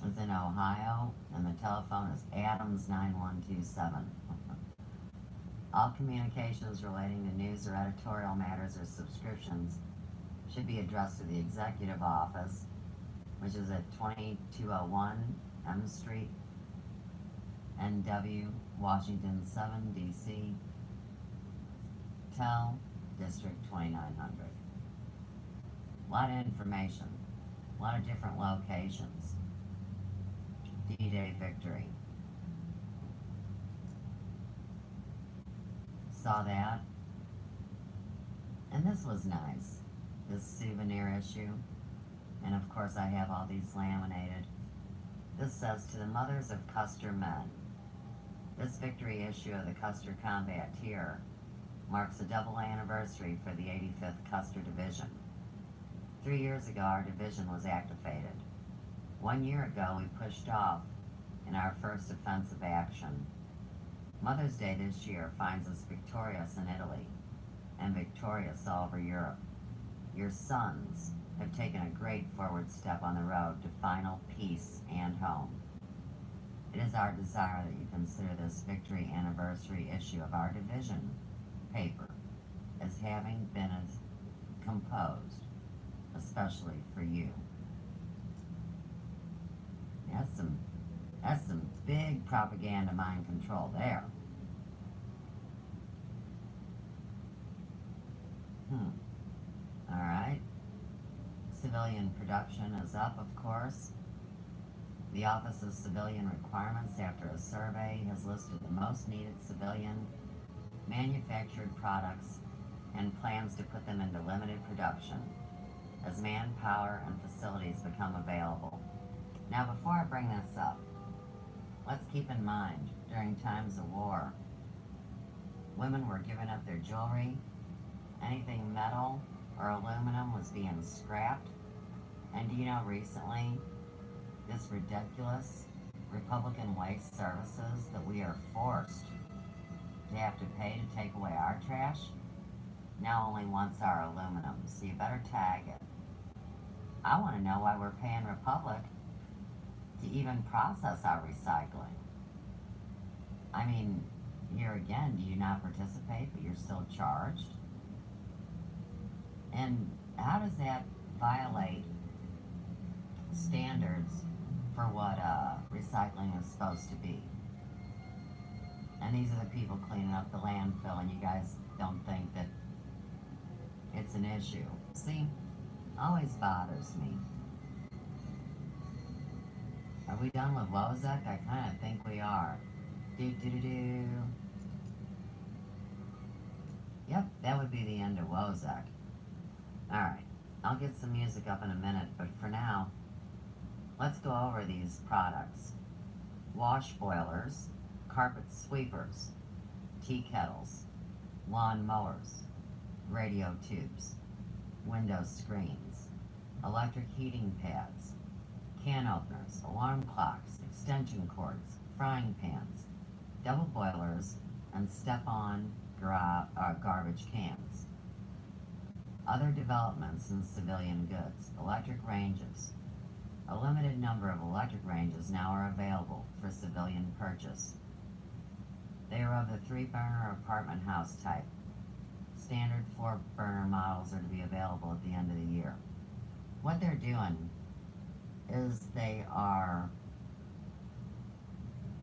[SPEAKER 3] is in Ohio, and the telephone is Adams 9127. All communications relating to news or editorial matters or subscriptions should be addressed to the executive office, which is at 2201 M Street, NW, Washington 7, DC. Tel, District 2900. A lot of information, a lot of different locations. D-Day Victory. Saw that. And this was nice, this souvenir issue. And of course I have all these laminated. This says, to the mothers of Custer men. This victory issue of the Custer Combat Tier marks a double anniversary for the 85th Custer Division. 3 years ago, our division was activated. 1 year ago, we pushed off in our first offensive action. Mother's Day this year finds us victorious in Italy and victorious all over Europe. Your sons have taken a great forward step on the road to final peace and home. It is our desire that you consider this victory anniversary issue of our division paper as having been composed especially for you. That's some big propaganda mind control there. Alright. Civilian production is up, of course. The Office of Civilian Requirements, after a survey, has listed the most needed civilian manufactured products and plans to put them into limited production as manpower and facilities become available. Now, before I bring this up, let's keep in mind, during times of war, women were giving up their jewelry, anything metal or aluminum was being scrapped, And do you know recently, this ridiculous Republican Waste Services that we are forced to have to pay to take away our trash now only wants our aluminum, so you better tag it. I want to know why we're paying Republic to even process our recycling. I mean, here again, do you not participate but you're still charged? And how does that violate standards for what recycling is supposed to be? And these are the people cleaning up the landfill, and you guys don't think that it's an issue. See, always bothers me. Are we done with Wozek? I kind of think we are. Do. Yep, that would be the end of Wozek. Alright, I'll get some music up in a minute, but for now, let's go over these products. Wash boilers, carpet sweepers, tea kettles, lawn mowers, radio tubes, window screens, electric heating pads, can openers, alarm clocks, extension cords, frying pans, double boilers, and step-on garbage cans. Other developments in civilian goods, electric ranges. A limited number of electric ranges now are available for civilian purchase. They are of the 3-burner apartment house type. Standard 4-burner models are to be available at the end of the year. What they're doing is they are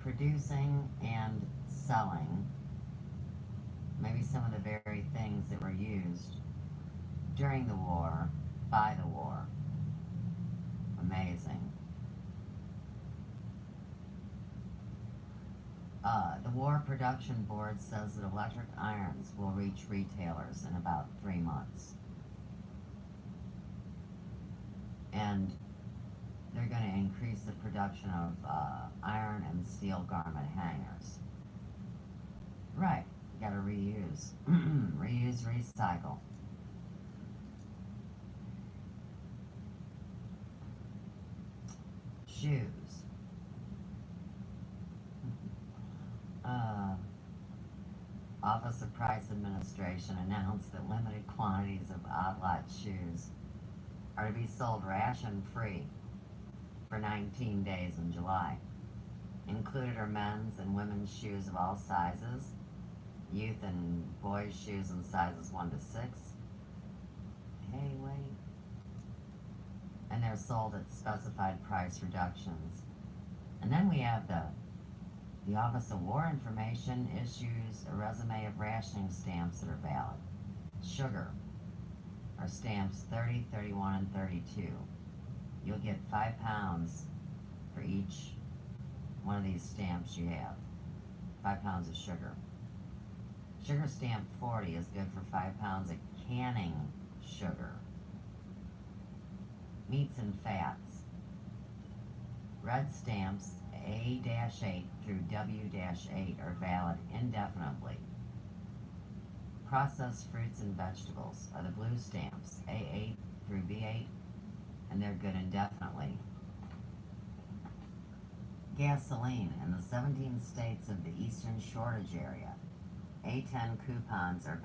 [SPEAKER 3] producing and selling maybe some of the very things that were used during the war, by the war. Amazing. The War Production Board says that electric irons will reach retailers in about 3 months. And they're going to increase the production of iron and steel garment hangers. Right, you gotta reuse. Reuse, recycle. Shoes. Office of Price Administration announced that limited quantities of odd lot shoes are to be sold ration-free for 19 days in July. Included are men's and women's shoes of all sizes, youth and boys' shoes in sizes 1 to 6. Hey, wait. And they're sold at specified price reductions. And then we have the Office of War Information issues a resume of rationing stamps that are valid. Sugar are stamps 30, 31, and 32. You'll get 5 pounds for each one of these stamps you have. 5 pounds of sugar. Sugar stamp 40 is good for 5 pounds of canning sugar. Meats and fats. Red stamps A-8 through W-8 are valid indefinitely. Processed fruits and vegetables are the blue stamps A8 through B8, and they're good indefinitely. Gasoline in the 17 states of the Eastern Shortage area. A10 coupons are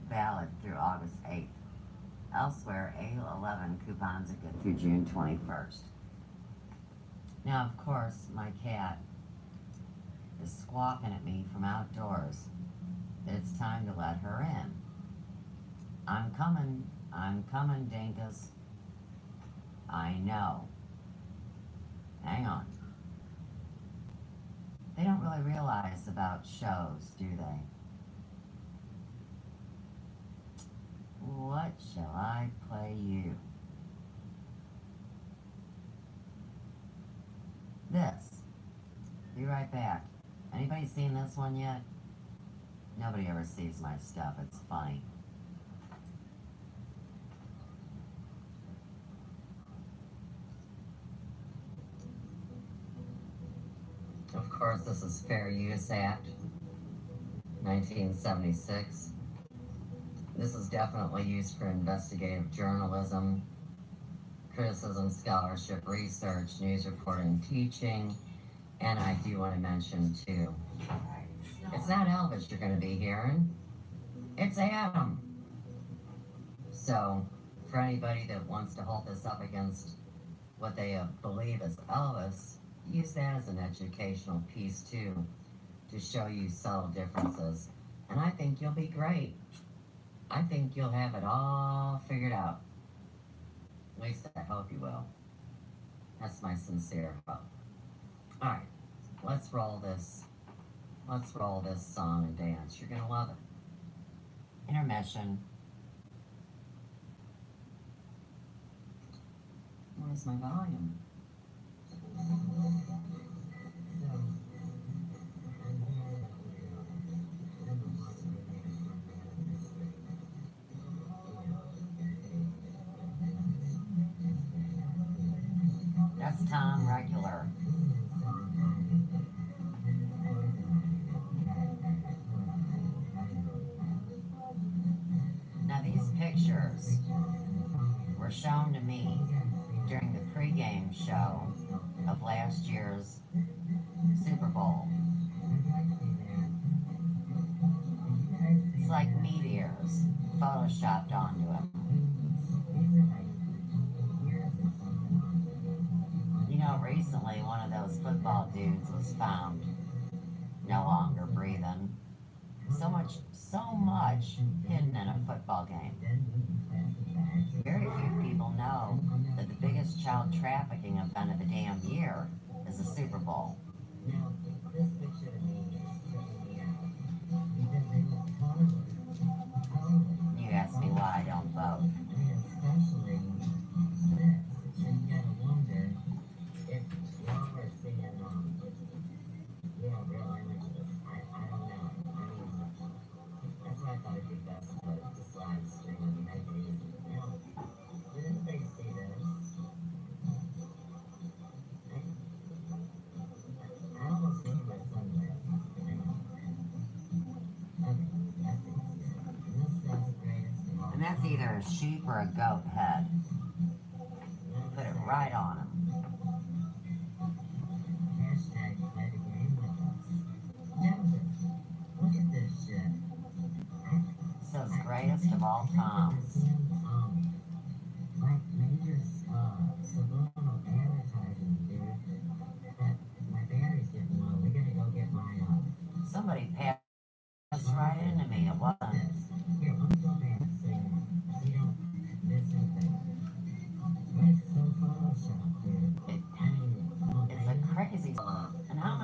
[SPEAKER 3] valid through August 8th. Elsewhere, A11 coupons are good through June 21st. Now, of course, my cat is squawking at me from outdoors that it's time to let her in. I'm coming, Dinkus. I know. Hang on. They don't really realize about shows, do they? What shall I play you? This. Be right back. Anybody seen this one yet? Nobody ever sees my stuff. It's funny. Of course, this is Fair Use Act, 1976. This is definitely used for investigative journalism, criticism, scholarship, research, news reporting, teaching, and I do want to mention too, it's not Elvis you're going to be hearing, it's Adam. So, for anybody that wants to hold this up against what they believe is Elvis, use that as an educational piece too, to show you subtle differences. And I think you'll be great. I think you'll have it all figured out. At least I hope you will. That's my sincere hope. Alright, let's roll this. Let's roll this song and dance. You're gonna love it. Intermission. Where's my volume? That's Tom Regular. Now these pictures were shown to me during the pregame show of last year's Super Bowl. It's like meteors photoshopped onto him. You know, recently one of those football dudes was found no longer breathing. So much hidden in a football game. Very few people know that the biggest child trafficking event of the damn year is the Super Bowl. You ask me why I don't vote. And that's either a sheep or a goat head. Put it right on him. Says greatest of all times. Somebody passed right into me. It wasn't. It's a crazy. And how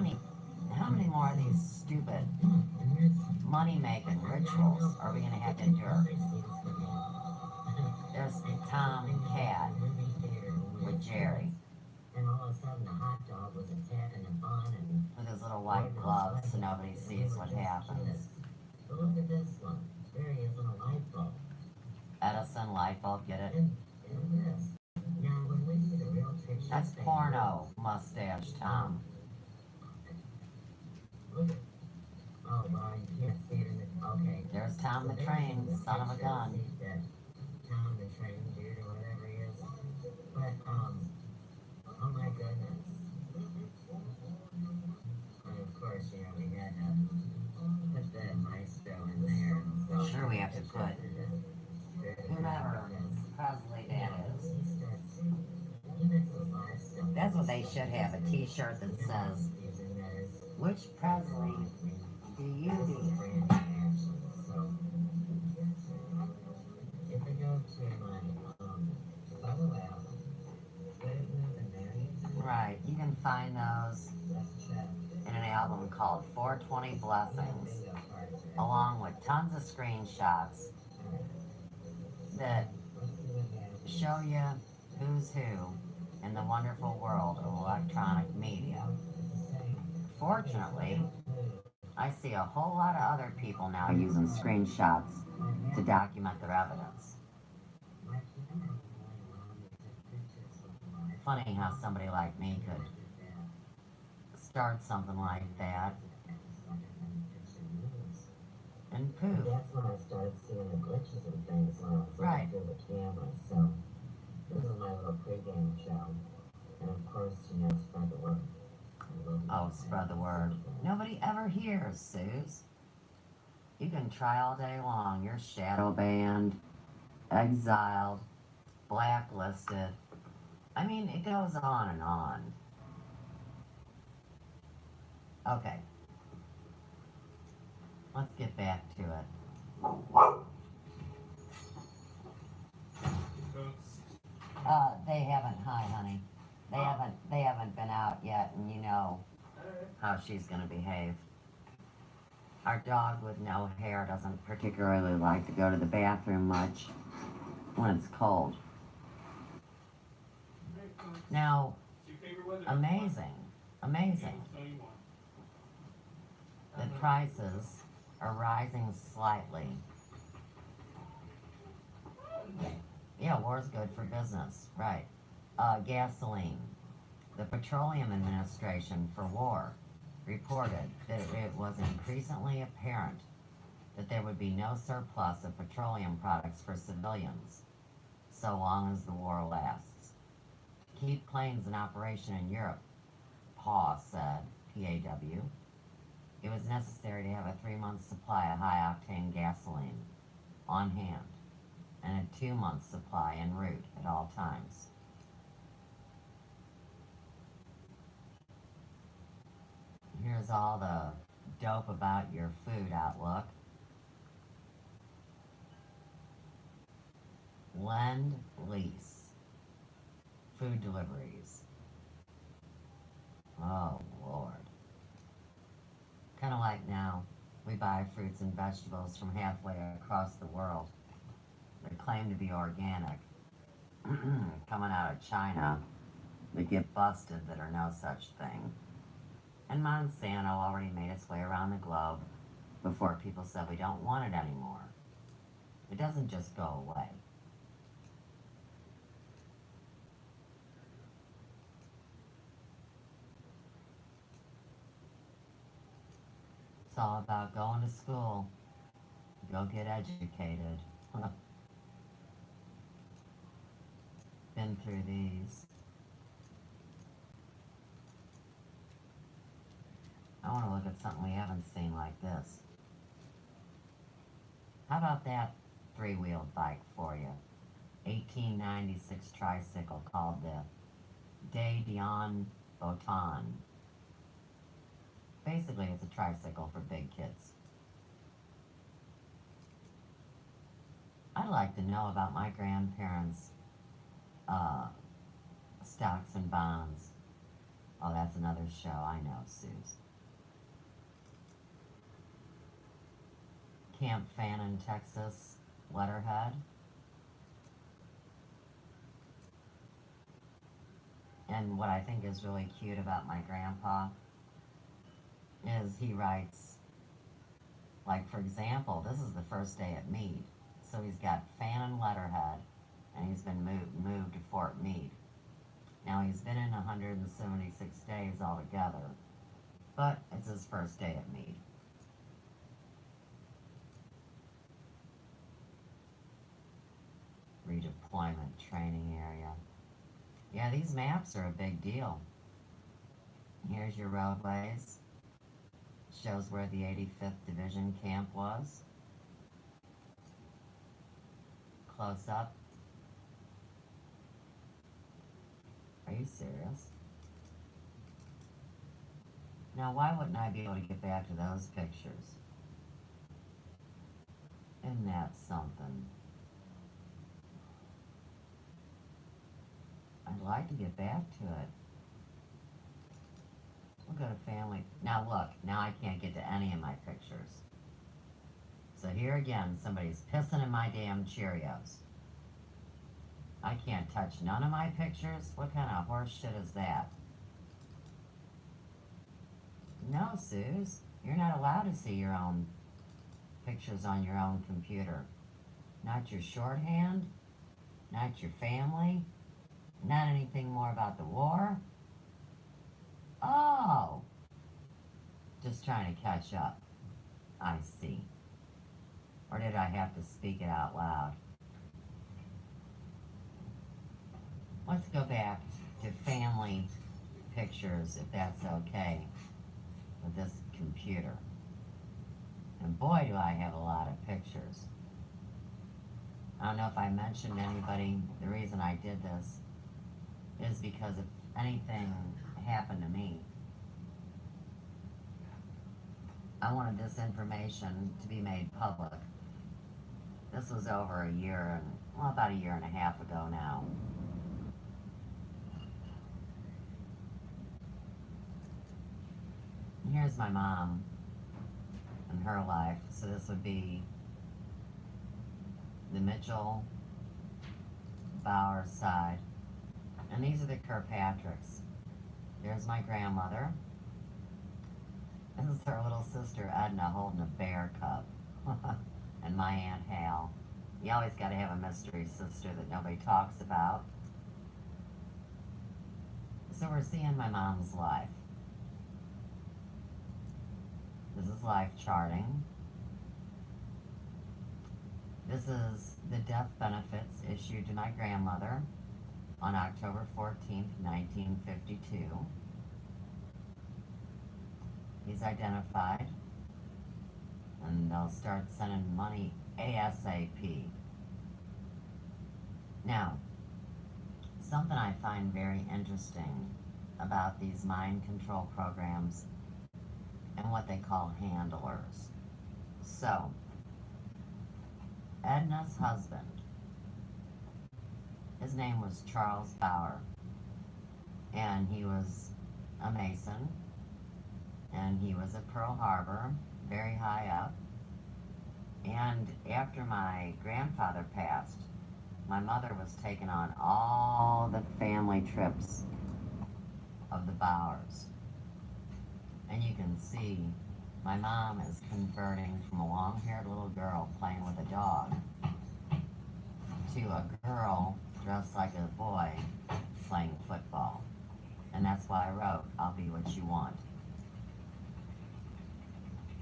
[SPEAKER 3] many more of these stupid money-making rituals are we gonna have to endure? There's Tom and Cat with Jerry. And all of a sudden the hot dog was attacking a bun and with his little white gloves so nobody sees what happens. But look at this one. There he is in a light bulb. Edison light bulb, get it? That's porno mustache Tom. Oh, well, you can't see it in the... Okay. There's Tom the Train, son of a gun. Tom the Train dude or whatever he is. But, oh my goodness. And of course, you know, we had to put the maestro in there. So sure, we have to put whomever Presley that is. That's what they should have, a t-shirt that says, which Presley do you be? Right, you can find those in an album called 420 Blessings, along with tons of screenshots that show you who's who in the wonderful world of electronic media. Fortunately, I see a whole lot of other people now using screenshots to document their evidence. Funny how somebody like me could start something like that and poof. That's when I started seeing the glitches and things when I was looking through the camera. So this is my little preview.
[SPEAKER 2] game show. And of course, spread the word.
[SPEAKER 3] Oh, spread the word. Nobody ever hears, Suze. You can try all day long. You're shadow banned, exiled, blacklisted. I mean, it goes on and on. Okay. Let's get back to it. They haven't. Hi, honey. They haven't been out yet, and you know how she's gonna behave. Our dog with no hair doesn't particularly like to go to the bathroom much when it's cold. Now, amazing. The prices are rising slightly. Yeah, war's good for business, right. Gasoline. The Petroleum Administration for War reported that it was increasingly apparent that there would be no surplus of petroleum products for civilians so long as the war lasts. To keep planes in operation in Europe, PAW said, P-A-W, it was necessary to have a 3-month supply of high-octane gasoline on hand and a 2-month supply en route at all times. Here's all the dope about your food outlook. Lend lease. Food deliveries. Oh, Lord. Kind of like now, we buy fruits and vegetables from halfway across the world. They claim to be organic. Coming out of China, that get busted that are no such thing. And Monsanto already made its way around the globe before people said we don't want it anymore. It doesn't just go away. It's all about going to school. Go get educated. Been through these. I want to look at something we haven't seen like this. How about that 3-wheeled bike for you? 1896 tricycle called the Day Dion Botan. Basically, it's a tricycle for big kids. I'd like to know about my grandparents' stocks and bonds. Oh, that's another show. I know, Suze. Camp Fannin, Texas, letterhead. And what I think is really cute about my grandpa is he writes, like, for example, this is the first day at Meade. So he's got Fannin letterhead, and he's been moved to Fort Meade. Now he's been in 176 days altogether, but it's his first day at Meade. Redeployment training area. Yeah, these maps are a big deal. Here's your roadways. Shows where the 85th Division camp was. Close up. Are you serious? Now, why wouldn't I be able to get back to those pictures? Isn't that something? I'd like to get back to it. We'll go to family. Now look, now I can't get to any of my pictures. So here again, somebody's pissing in my damn Cheerios. I can't touch none of my pictures? What kind of horse shit is that? No, Suze. You're not allowed to see your own pictures on your own computer. Not your shorthand, not your family, not anything more about the war. Oh! Just trying to catch up. I see. Or did I have to speak it out loud? Let's go back to family pictures, if that's okay, with this computer. And boy, do I have a lot of pictures. I don't know if I mentioned to anybody, the reason I did this is because if anything happened to me, I wanted this information to be made public. This was over about a year and a half ago now. And here's my mom and her life. So this would be the Mitchell Bauer side. And these are the Kirkpatricks. There's my grandmother. This is her little sister Edna holding a bear cub. And my Aunt Hal. You always got to have a mystery sister that nobody talks about. So we're seeing my mom's life. This is life charting. This is the death benefits issued to my grandmother on October 14th, 1952. He's identified, and they'll start sending money ASAP. Now, something I find very interesting about these mind control programs and what they call handlers. So, Edna's husband, his name was Charles Bauer, and he was a Mason, and he was at Pearl Harbor, very high up. And after my grandfather passed, my mother was taking on all the family trips of the Bauers. And you can see my mom is converting from a long-haired little girl playing with a dog to a girl dressed like a boy playing football. And that's why I wrote, I'll be what you want.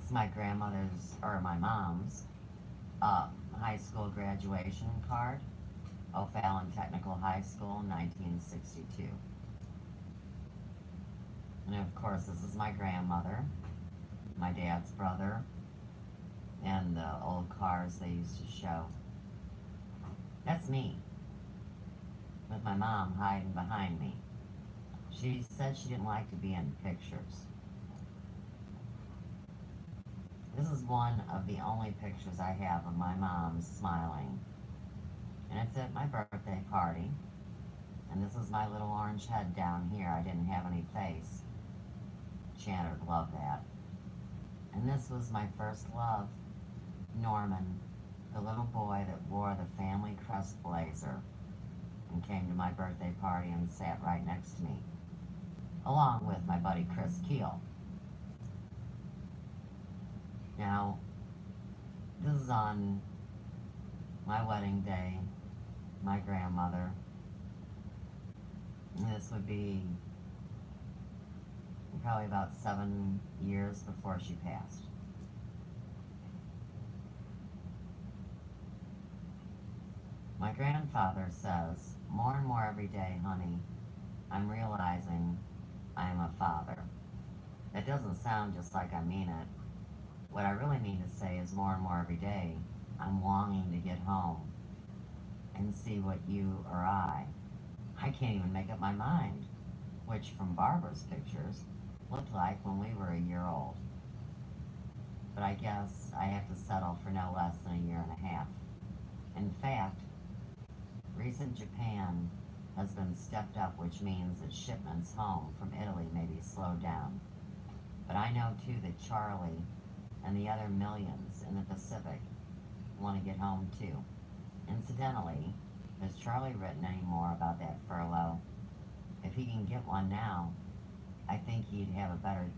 [SPEAKER 3] It's my grandmother's, or my mom's, high school graduation card. O'Fallon Technical High School, 1962. And of course, this is my grandmother, my dad's brother, and the old cars they used to show. That's me, with my mom hiding behind me. She said she didn't like to be in pictures. This is one of the only pictures I have of my mom smiling. And it's at my birthday party. And this is my little orange head down here. I didn't have any face. Chandler would love that. And this was my first love, Norman, the little boy that wore the family crest blazer and came to my birthday party and sat right next to me, along with my buddy Chris Keel. Now, this is on my wedding day, my grandmother. And this would be probably about 7 years before she passed. My grandfather says, more and more every day, honey, I'm realizing I am a father. That doesn't sound just like I mean it. What I really mean to say is more and more every day, I'm longing to get home and see what you or I can't even make up my mind, which from Barbara's pictures looked like when we were a year old. But I guess I have to settle for no less than a year and a half. In fact, recent Japan has been stepped up, which means that shipments home from Italy may be slowed down. But I know too that Charlie and the other millions in the Pacific want to get home too. Incidentally, has Charlie written any more about that furlough? If he can get one now, I think he'd have a better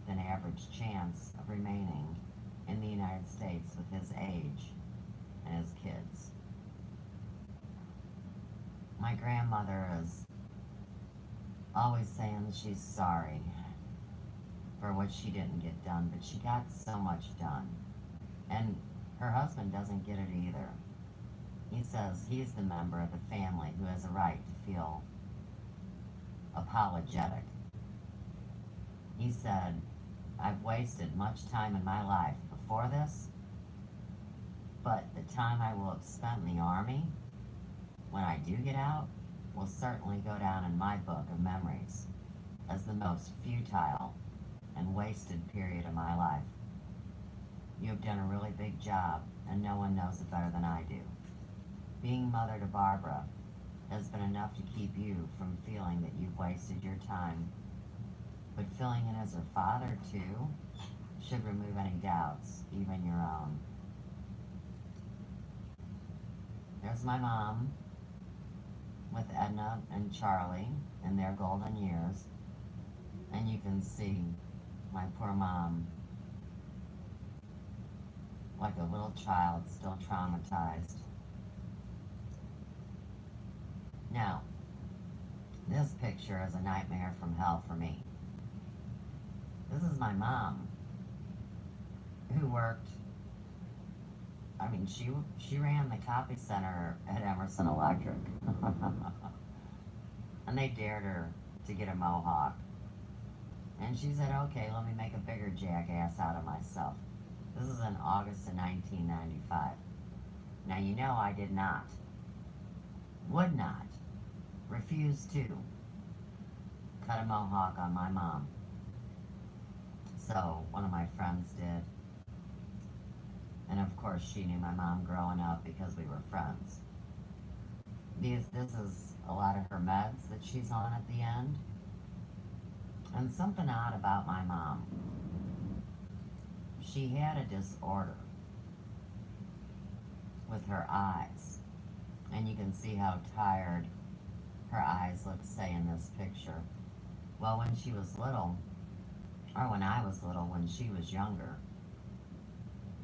[SPEAKER 3] than average chance of remaining in the United States with his age and his kids. My grandmother is always saying that she's sorry for what she didn't get done, but she got so much done. And her husband doesn't get it either. He says he's the member of the family who has a right to feel apologetic. He said, I've wasted much time in my life before this, but the time I will have spent in the Army, when I do get out, will certainly go down in my book of memories as the most futile and wasted period of my life. You have done a really big job, and no one knows it better than I do. Being mother to Barbara has been enough to keep you from feeling that you've wasted your time. But filling in as her father, too, should remove any doubts, even your own. There's my mom with Edna and Charlie in their golden years. And you can see my poor mom like a little child, still traumatized. Now, this picture is a nightmare from hell for me. This is my mom, who worked, she ran the copy center at Emerson Electric. And they dared her to get a mohawk. And she said, okay, let me make a bigger jackass out of myself. This is in August of 1995. Now, you know I did not, would not, refuse to cut a mohawk on my mom. So one of my friends did. And of course she knew my mom growing up because we were friends. This is a lot of her meds that she's on at the end. And something odd about my mom. She had a disorder with her eyes. And you can see how tired her eyes look, say, in this picture. Well, when she was little, or when I was little, when she was younger,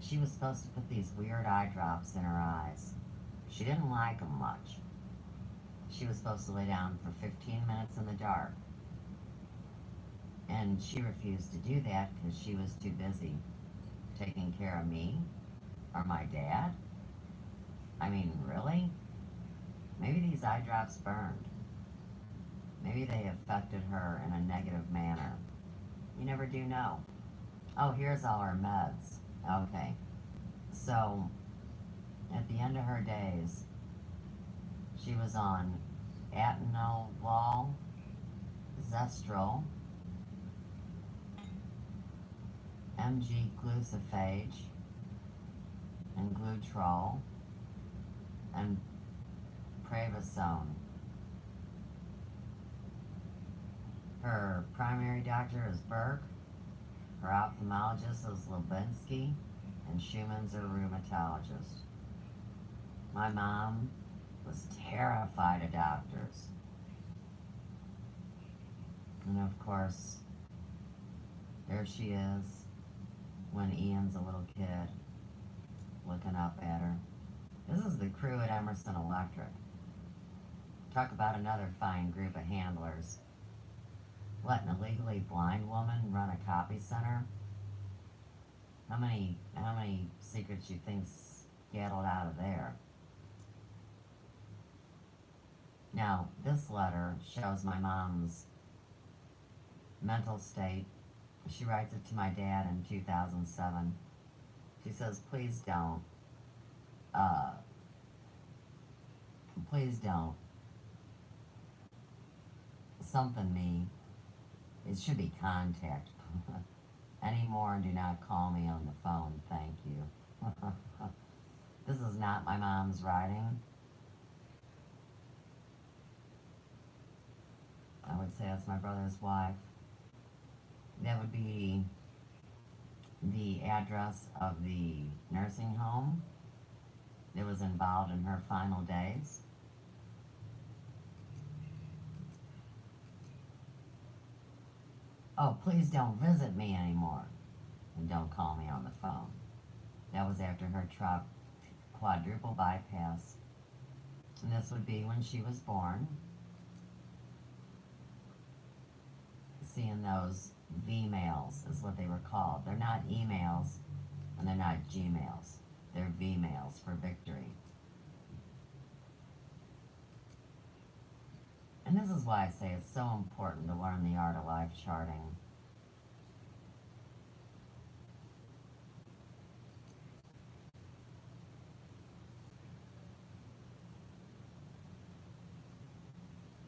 [SPEAKER 3] she was supposed to put these weird eye drops in her eyes. She didn't like them much. She was supposed to lay down for 15 minutes in the dark. And she refused to do that because she was too busy taking care of me or my dad. I mean, really? Maybe these eye drops burned. Maybe they affected her in a negative manner. You never do know. Oh, here's all her meds. Okay. So, at the end of her days, she was on atenolol, Zestrol, MG glucophage, and Glutrol, and Pravasone. Her primary doctor is Burke, her ophthalmologist is Lubinsky, and Schumann's her rheumatologist. My mom was terrified of doctors. And of course, there she is when Ian's a little kid, looking up at her. This is the crew at Emerson Electric. Talk about another fine group of handlers. Letting a legally blind woman run a copy center? How many secrets you think scattled out of there? Now, this letter shows my mom's mental state. She writes it to my dad in 2007. She says, please don't something me. It should be contact. Anymore, do not call me on the phone, thank you. This is not my mom's writing. I would say that's my brother's wife. That would be the address of the nursing home that was involved in her final days. Oh, please don't visit me anymore. And don't call me on the phone. That was after her quadruple bypass. And this would be when she was born. Seeing those V-mails is what they were called. They're not emails and they're not Gmails. They're V-mails for victory. And this is why I say it's so important to learn the art of life charting.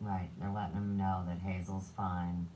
[SPEAKER 3] Right, they're letting him know that Hazel's fine.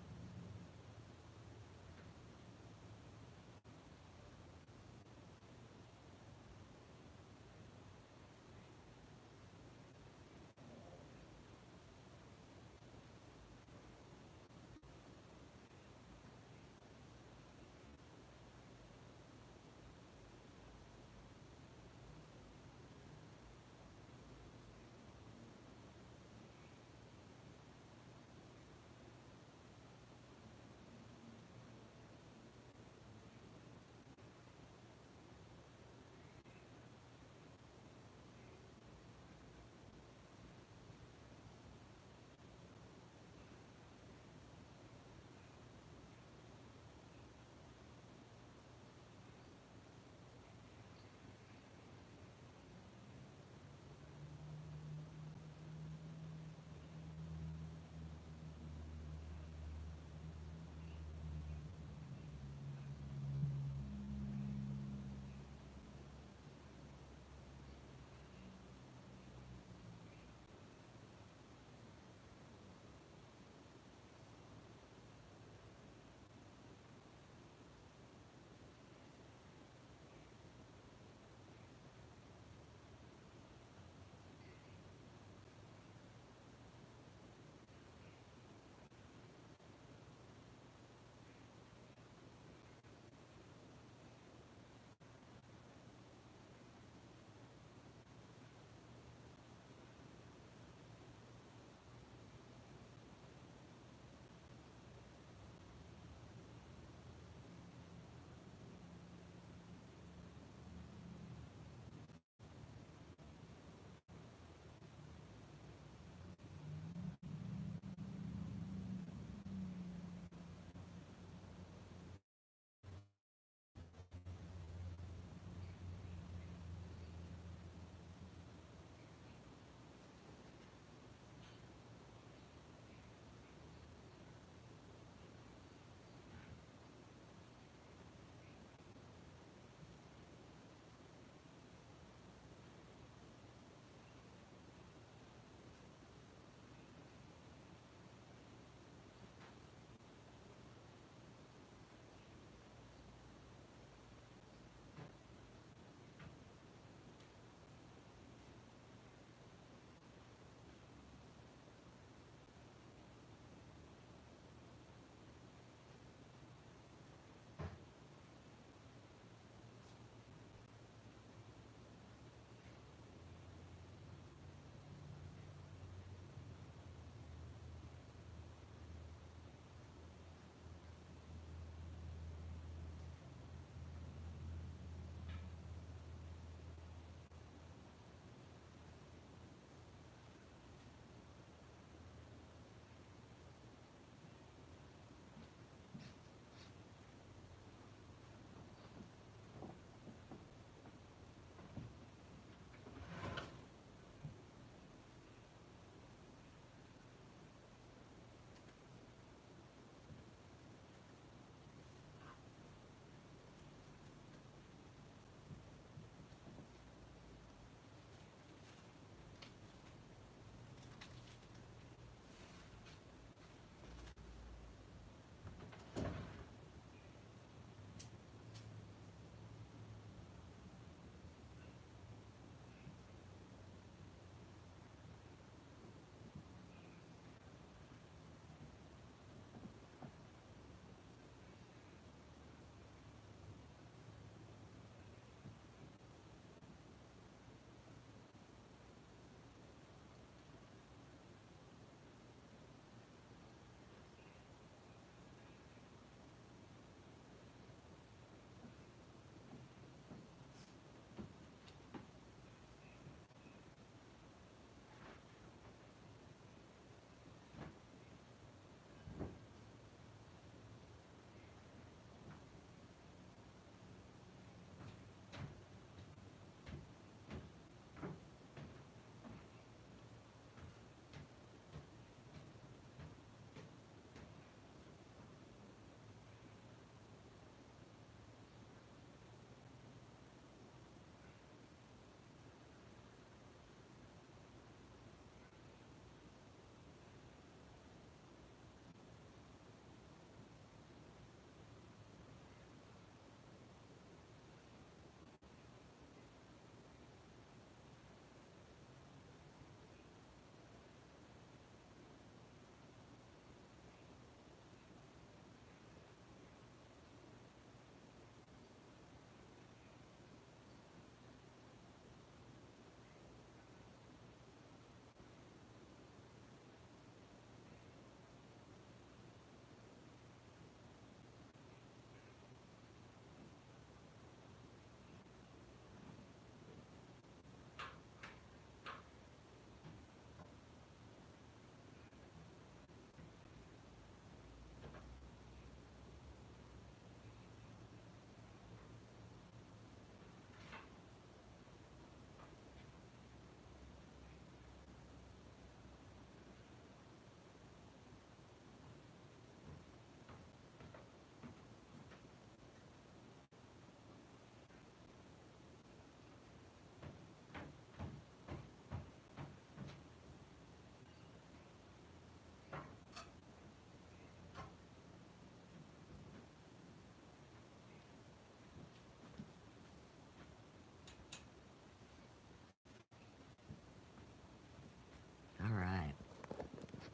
[SPEAKER 3] Alright.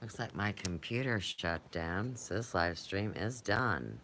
[SPEAKER 3] Looks like my computer shut down, so this live stream is done.